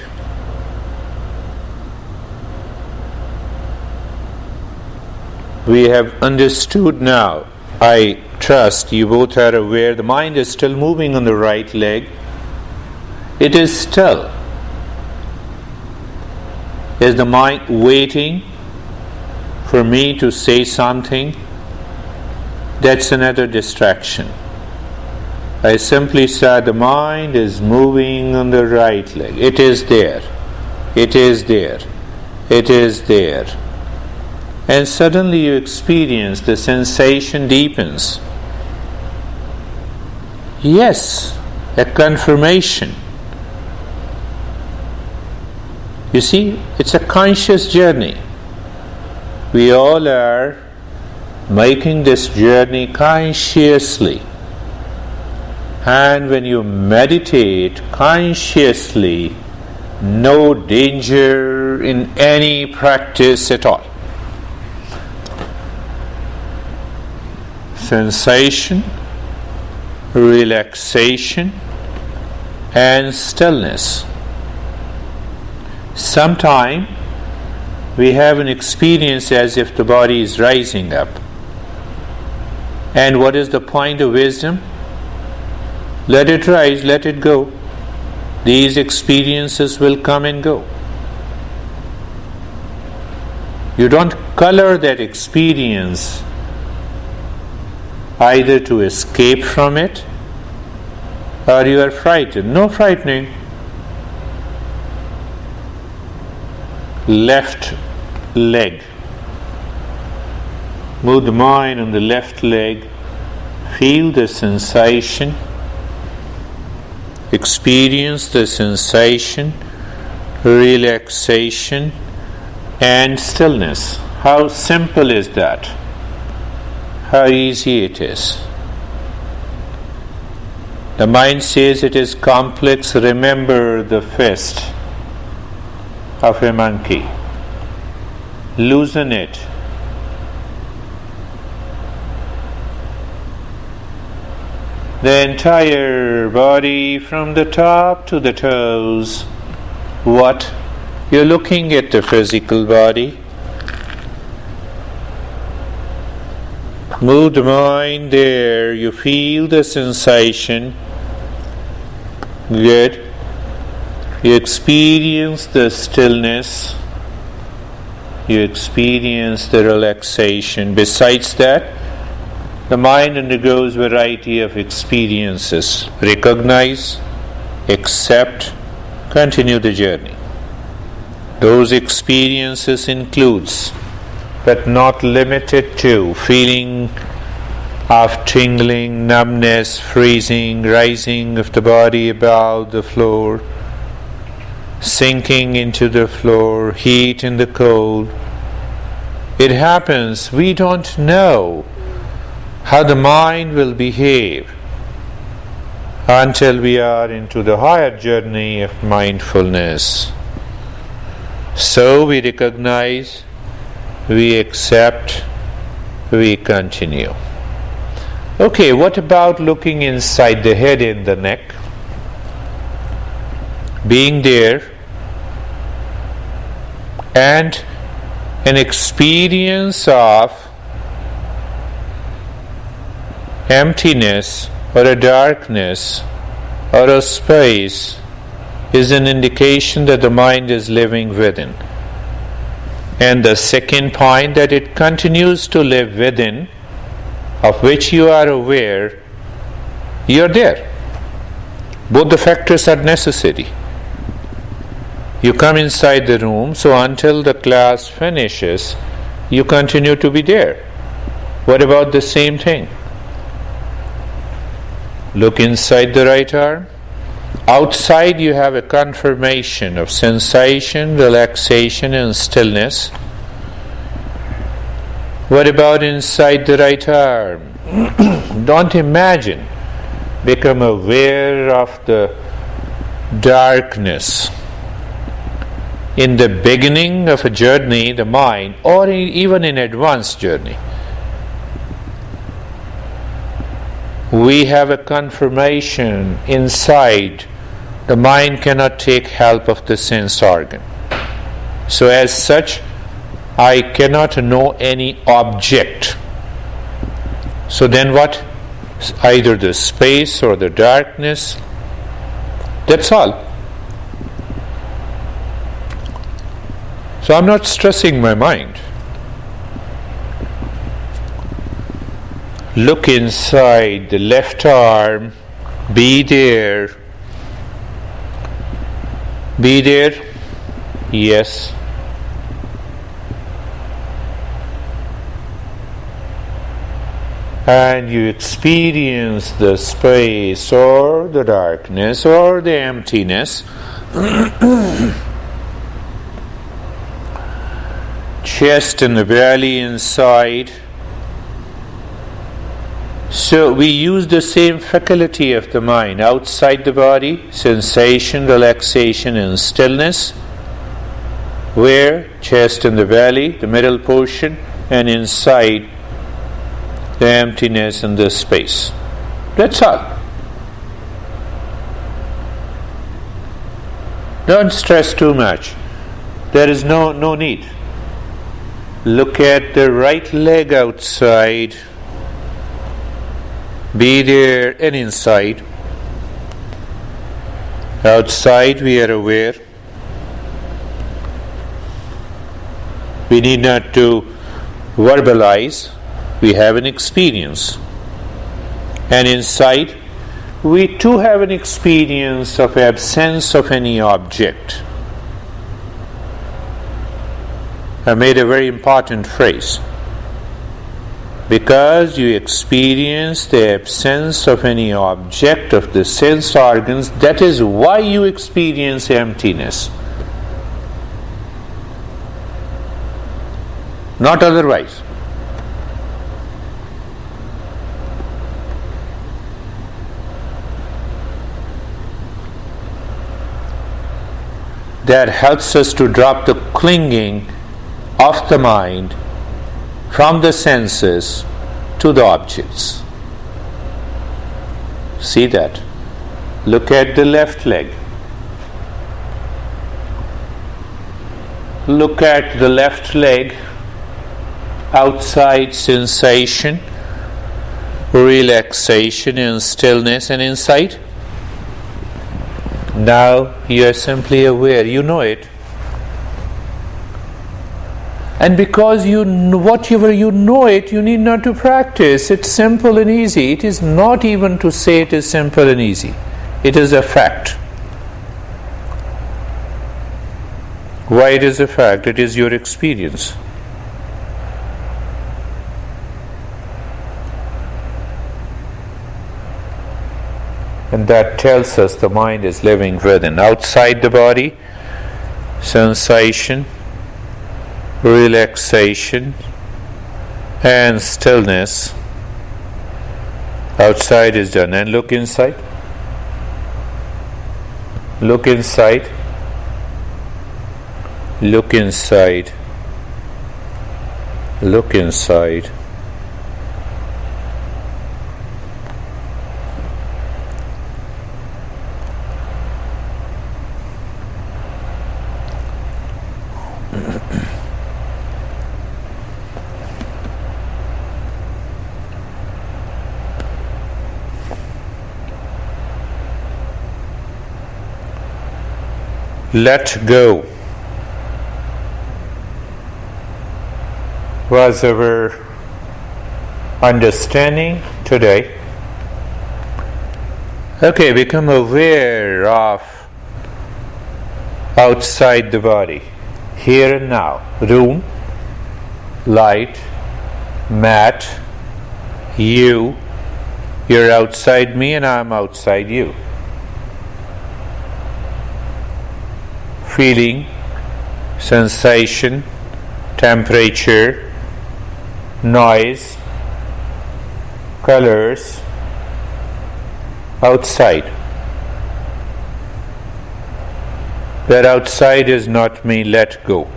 we have understood now. I trust you both are aware the mind is still moving on the right leg. It is still. Is the mind waiting for me to say something? That's another distraction. I simply said the mind is moving on the right leg. It is there. It is there. It is there. And suddenly you experience the sensation deepens. Yes, a confirmation. You see, it's a conscious journey. We all are making this journey consciously. And when you meditate consciously, no danger in any practice at all. Sensation, relaxation, and stillness. Sometime we have an experience as if the body is rising up. And what is the point of wisdom? Let it rise, let it go. These experiences will come and go. You don't color that experience either to escape from it or you are frightened. No frightening. Left leg. Move the mind on the left leg. Feel the sensation. Experience the sensation, relaxation, and stillness. How simple is that? How easy it is. The mind says it is complex. Remember the fist of a monkey. Loosen it. The entire body from the top to the toes. What? You're looking at the physical body. Move the mind there. You feel the sensation. Good. You experience the stillness. You experience the relaxation. Besides that, the mind undergoes a variety of experiences. Recognize, accept, continue the journey. Those experiences includes, but not limited to, feeling of tingling, numbness, freezing, rising of the body above the floor, sinking into the floor, heat and the cold. It happens. We don't know how the mind will behave until we are into the higher journey of mindfulness. So we recognize, we accept, we continue. Okay, what about looking inside the head and the neck? Being there and an experience of emptiness or a darkness or a space is an indication that the mind is living within. And the second point, that it continues to live within, of which you are aware, you are there. Both the factors are necessary. You come inside the room, so until the class finishes, you continue to be there. What about the same thing? Look inside the right arm. Outside you have a confirmation of sensation, relaxation and stillness. What about inside the right arm? Don't imagine. Become aware of the darkness. In the beginning of a journey, the mind, or even in advanced journey, we have a confirmation inside The mind cannot take help of the sense organ. So as such, I cannot know any object. So then what? Either the space or the darkness. That's all. So I'm not stressing my mind. Look inside the left arm. Be there. Be there. Yes. And you experience the space or the darkness or the emptiness. Chest and the belly inside. So we use the same faculty of the mind outside the body, sensation, relaxation and stillness. Where? Chest and the belly, the middle portion, and inside the emptiness and the space. That's all. Don't stress too much. There is no need. Look at the right leg outside. Be there and inside. Outside we are aware. We need not to verbalize. We have an experience. And inside, we too have an experience of absence of any object. I made a very important phrase. Because you experience the absence of any object of the sense organs, that is why you experience emptiness. Not otherwise. That helps us to drop the clinging of the mind from the senses to the objects. See that? Look at the left leg. Look at the left leg. Outside sensation, relaxation and stillness, and inside. Now you are simply aware, you know it. And because you know, whatever you know it, you need not to practice. It's simple and easy. It is not even to say it is simple and easy. It is a fact. Why it is a fact? It is your experience. And that tells us the mind is living within. Outside the body, sensation, relaxation, and stillness. Outside is done. And look inside. Look inside. Look inside. Look inside. Let go was our understanding today. Okay, become aware of outside the body, here and now, room, light, mat, you're outside me and I'm outside you. Feeling, sensation, temperature, noise, colors, outside. That outside is not me, let go.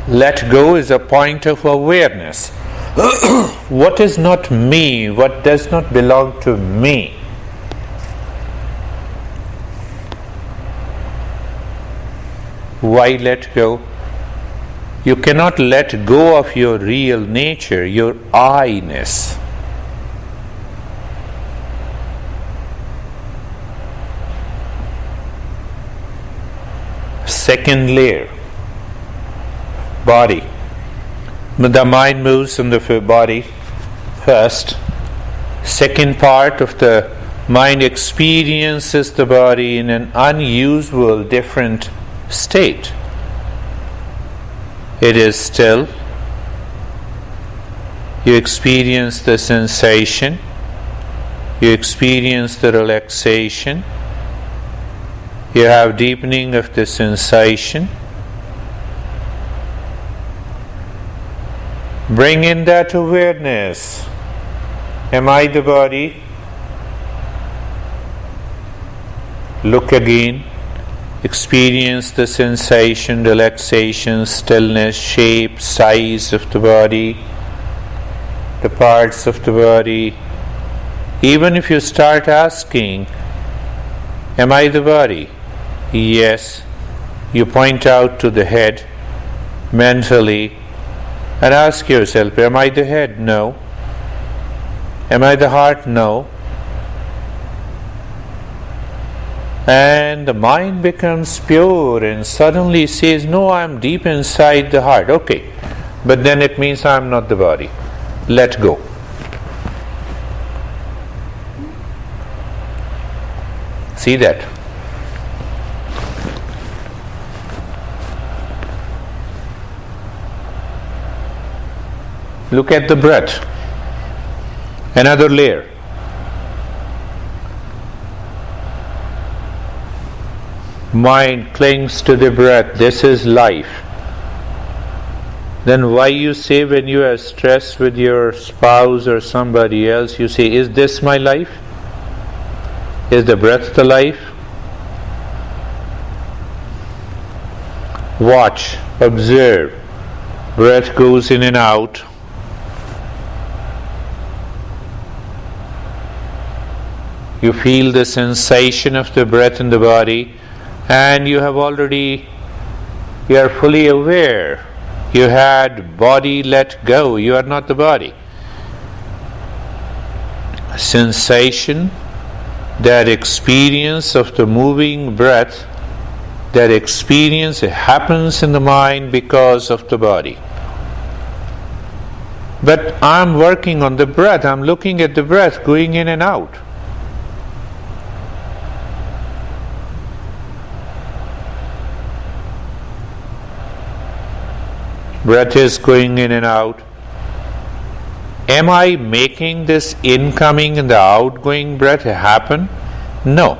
Let go is a point of awareness. What is not me? What does not belong to me? Why let go? You cannot let go of your real nature, your I-ness. Second layer, body. The mind moves from the body first. Second part of the mind experiences the body in an unusual, different state. It is still. You experience the sensation. You experience the relaxation. You have deepening of the sensation. Bring in that awareness. Am I the body? Look again. Experience the sensation, relaxation, stillness, shape, size of the body, the parts of the body. Even if you start asking, am I the body? Yes. You point out to the head mentally and ask yourself, am I the head? No. Am I the heart? No. And the mind becomes pure and suddenly says, no, I am deep inside the heart. Okay, but then it means I am not the body. Let go. See that? Look at the breath. Another layer. Mind clings to the breath. This is life. Then why you say when you are stressed with your spouse or somebody else, you say, is this my life? Is the breath the life? Watch, observe. Breath goes in and out. You feel the sensation of the breath in the body, and you are fully aware. You had body let go. You are not the body. Sensation, that experience of the moving breath, that experience happens in the mind because of the body. But I'm working on the breath. I'm looking at the breath going in and out. Breath is going in and out. Am I making this incoming and the outgoing breath happen? No.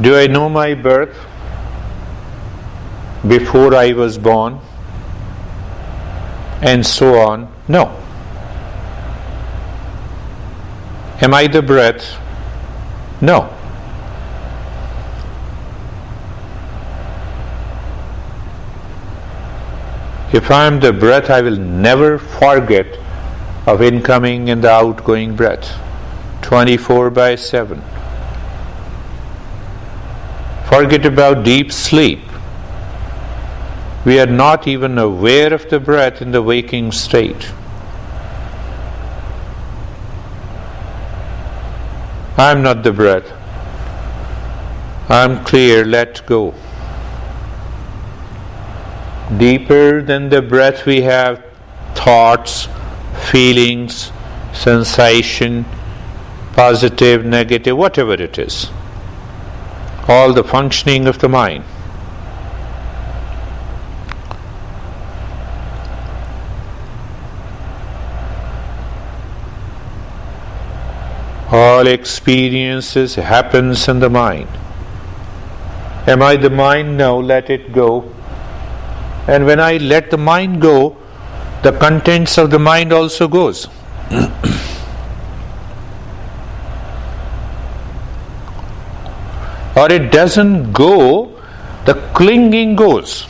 Do I know my birth before I was born? And so on? No. Am I the breath? No. If I am the breath, I will never forget of incoming and the outgoing breath. 24/7. Forget about deep sleep. We are not even aware of the breath in the waking state. I am not the breath. I am clear, let go. Deeper than the breath we have thoughts, feelings, sensation, positive, negative, whatever it is. All the functioning of the mind. All experiences happens in the mind. Am I the mind? No, let it go. And when I let the mind go, the contents of the mind also goes. or it doesn't go, the clinging goes.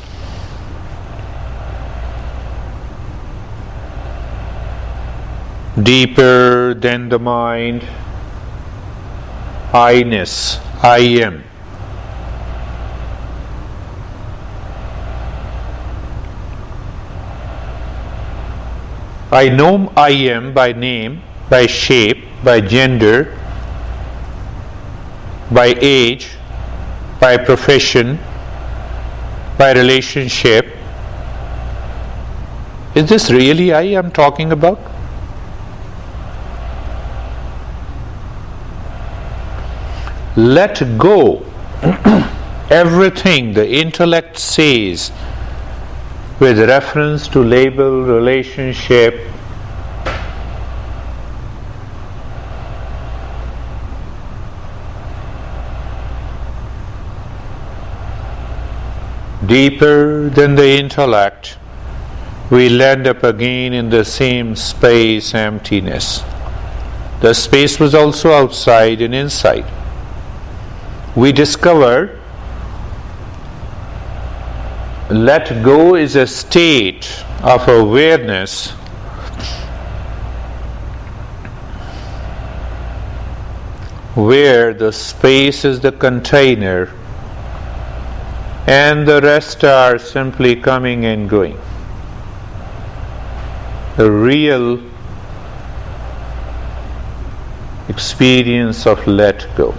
Deeper than the mind, I-ness, I am. I know I am by name, by shape, by gender, by age, by profession, by relationship. Is this really I am talking about? Let go everything the intellect says with reference to label, relationship, deeper than the intellect, we'll end up again in the same space, emptiness. The space was also outside and inside. We discovered let go is a state of awareness where the space is the container and the rest are simply coming and going. The real experience of let go.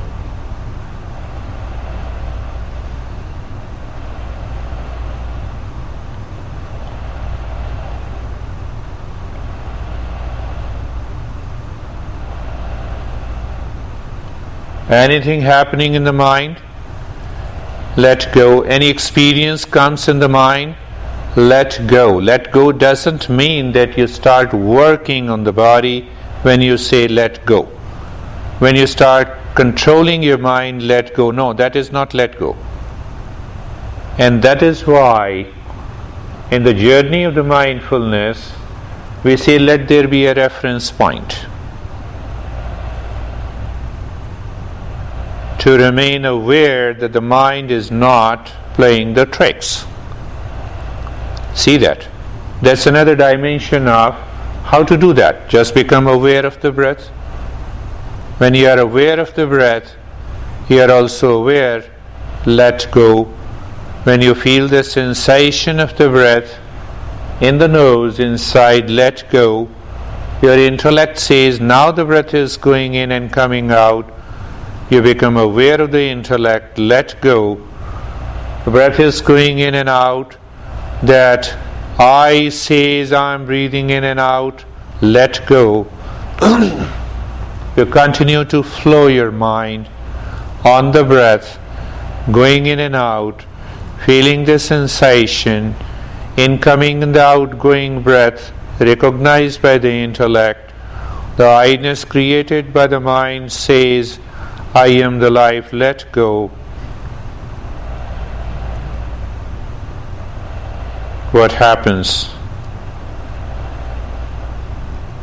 Anything happening in the mind, let go. Any experience comes in the mind, let go. Let go doesn't mean that you start working on the body when you say let go. When you start controlling your mind, let go. No, that is not let go. And that is why in the journey of the mindfulness, we say let there be a reference point. To remain aware that the mind is not playing the tricks. See that? That's another dimension of how to do that. Just become aware of the breath. When you are aware of the breath, you are also aware, let go. When you feel the sensation of the breath in the nose, inside, let go. Your intellect says, now the breath is going in and coming out. You become aware of the intellect, let go. The breath is going in and out. That I says I am breathing in and out, let go. You continue to flow your mind on the breath, going in and out, feeling the sensation, incoming and the outgoing breath, recognized by the intellect. The I-ness created by the mind says, I am the life, let go. What happens?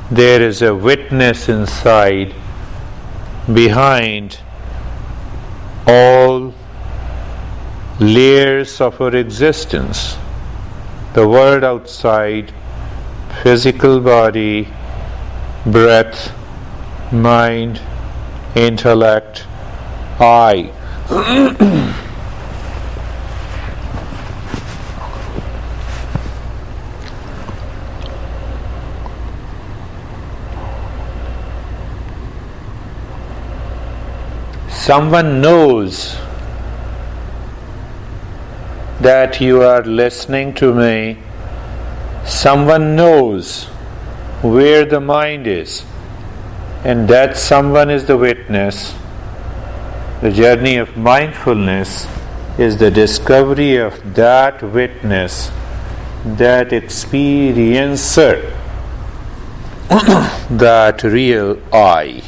There is a witness inside, behind all layers of our existence. The world outside, physical body, breath, mind, intellect, I. Someone knows that you are listening to me. Someone knows where the mind is. And that someone is the witness. The journey of mindfulness is the discovery of that witness, that experiencer, that real I.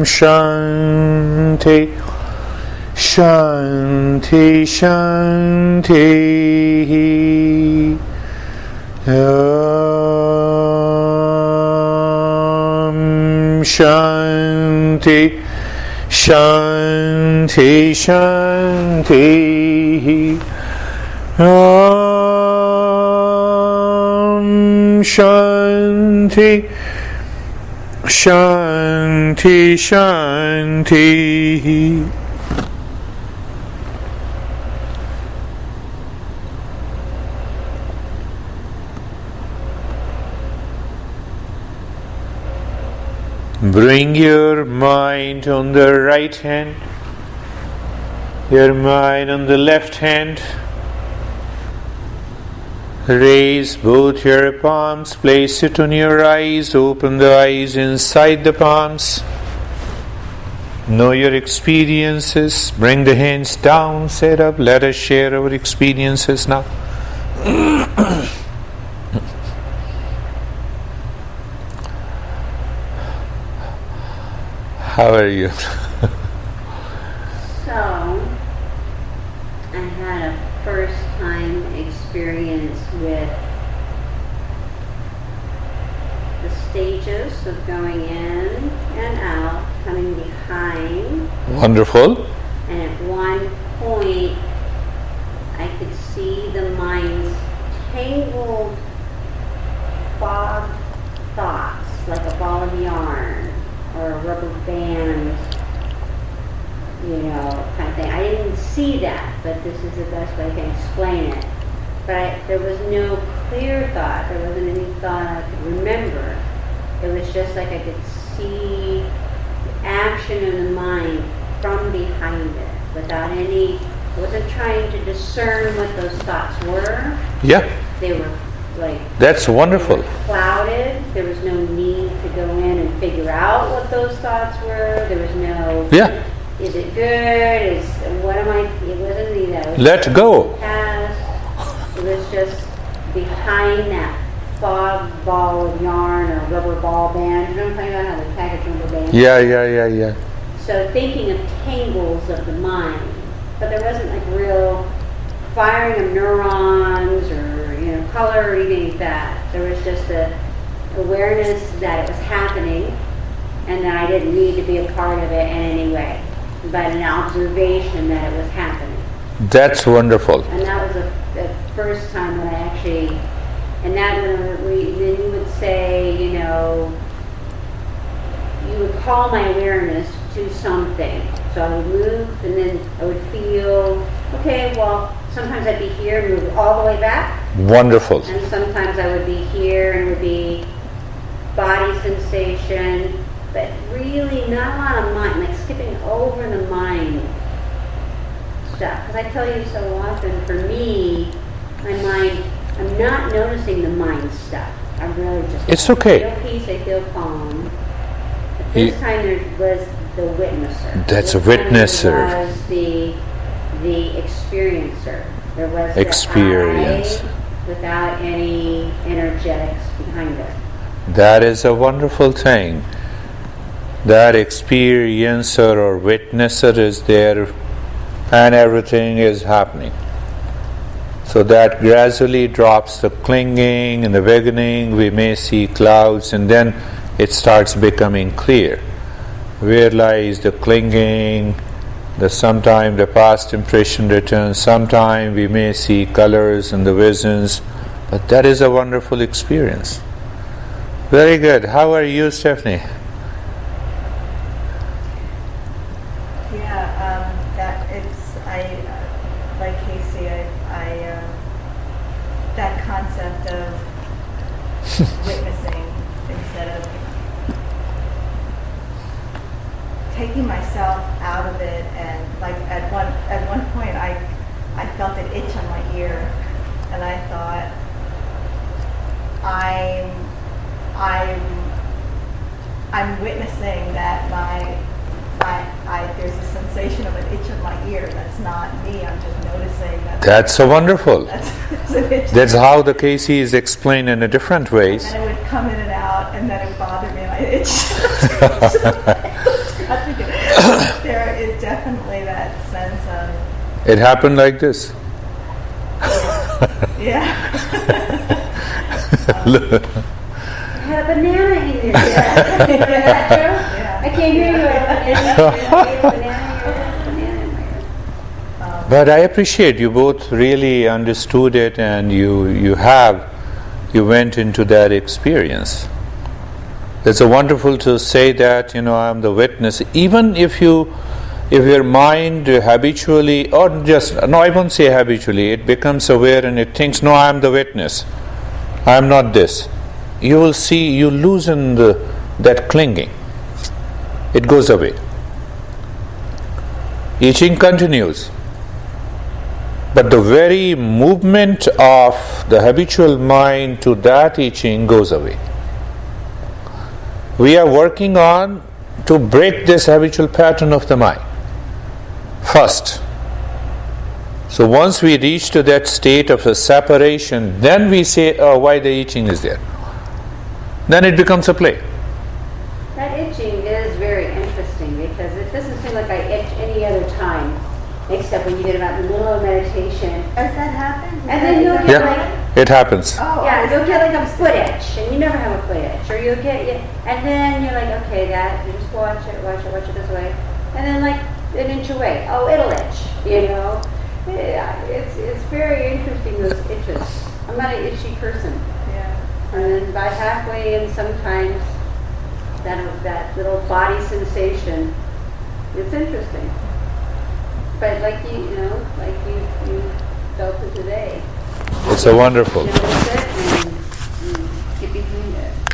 Shanti, Shanti, Shanti. Shanti, Shanti, Shanti. Shanti, Shanti, Shanti. Bring your mind on the right hand, your mind on the left hand. Raise both your palms, place it on your eyes, open the eyes inside the palms. Know your experiences, bring the hands down, sit up, let us share our experiences now. How are you? So, I had a first time experience with the stages of going in and out, coming behind. Wonderful. And at one point, I could see the mind's tangled fog thoughts, like a ball of yarn or a rubber band, kind of thing. I didn't see that, but this is the best way I can explain it. But there was no clear thought. There wasn't any thought I could remember. It was just like I could see the action in the mind from behind it without any, I wasn't trying to discern what those thoughts were. Yeah. They were like, that's wonderful. They were clouded. There was no need to go in and figure out what those thoughts were. There was no, is it good? What am I, it wasn't any of that. Let go. Past. It was just behind that fog ball of yarn or rubber ball band. You know what I'm talking about? How they package rubber bands? Yeah. So thinking of tangles of the mind. But there wasn't like real firing of neurons or color or anything like that. There was just a awareness that it was happening and that I didn't need to be a part of it in any way, but an observation that it was happening. That's wonderful. And that was the first time when I actually, and that then you would say, you would call my awareness to something. So I would move and then I would feel, okay, well, sometimes I'd be here and move all the way back. Wonderful. And sometimes I would be here and it would be body sensation, but really not a lot of mind, like skipping over the mind stuff. Because I tell you so often, for me, my mind, I'm not noticing the mind stuff. I'm really just, it's okay. I feel peace, I feel calm. But this time there was the witnesser. That's a witnesser. There was the experiencer. There was experience. the I without any energetics behind it. That is a wonderful thing. That experiencer or witnesser is there and everything is happening. So that gradually drops the clinging. In the beginning we may see clouds and then it starts becoming clear. Where lies the clinging? Sometime the past impression returns, sometime we may see colors and the visions, but that is a wonderful experience. Very good. How are you, Stephanie? Like Casey, that concept of witnessing instead of taking myself out of it, and like at one point I felt an itch on my ear, and I thought I'm witnessing that there's a sensation of an itch on my ear. That's not me. I'm just noticing that. That's so wonderful. wasn't itching. That's how the Casey is explained in a different ways. And it would come in and out, and then it would bother me, and I itch. There is definitely that sense of... It happened like this. Yeah. I had a banana in there. Is that true? Yeah. I can't hear you. I have a banana in my ear. But I appreciate you both really understood it, and you went into that experience. It's a wonderful to say that, I'm the witness. Even if your mind habitually, or just, no, I won't say habitually, it becomes aware and it thinks, no, I am the witness. I am not this. You will see, you loosen that clinging. It goes away. Itching continues. But the very movement of the habitual mind to that itching goes away. We are working on to break this habitual pattern of the mind first. So once we reach to that state of a separation, then we say, oh, why the itching is there. Then it becomes a play. That itching is very interesting because it doesn't seem like I itch any other time, except when you get about in the middle of meditation. Does that happen? And then you'll get It happens. Oh, yeah, you'll get like a foot itch, and you never have a foot itch, or you'll get, and then you're like, okay, that, you just watch it this way, and then like an inch away, oh, it'll itch, Yeah, it's very interesting, those itches. I'm not an itchy person. Yeah. And then by halfway in, sometimes that little body sensation, it's interesting. But like you felt it today. It's a wonderful. You notice it and you get behind it.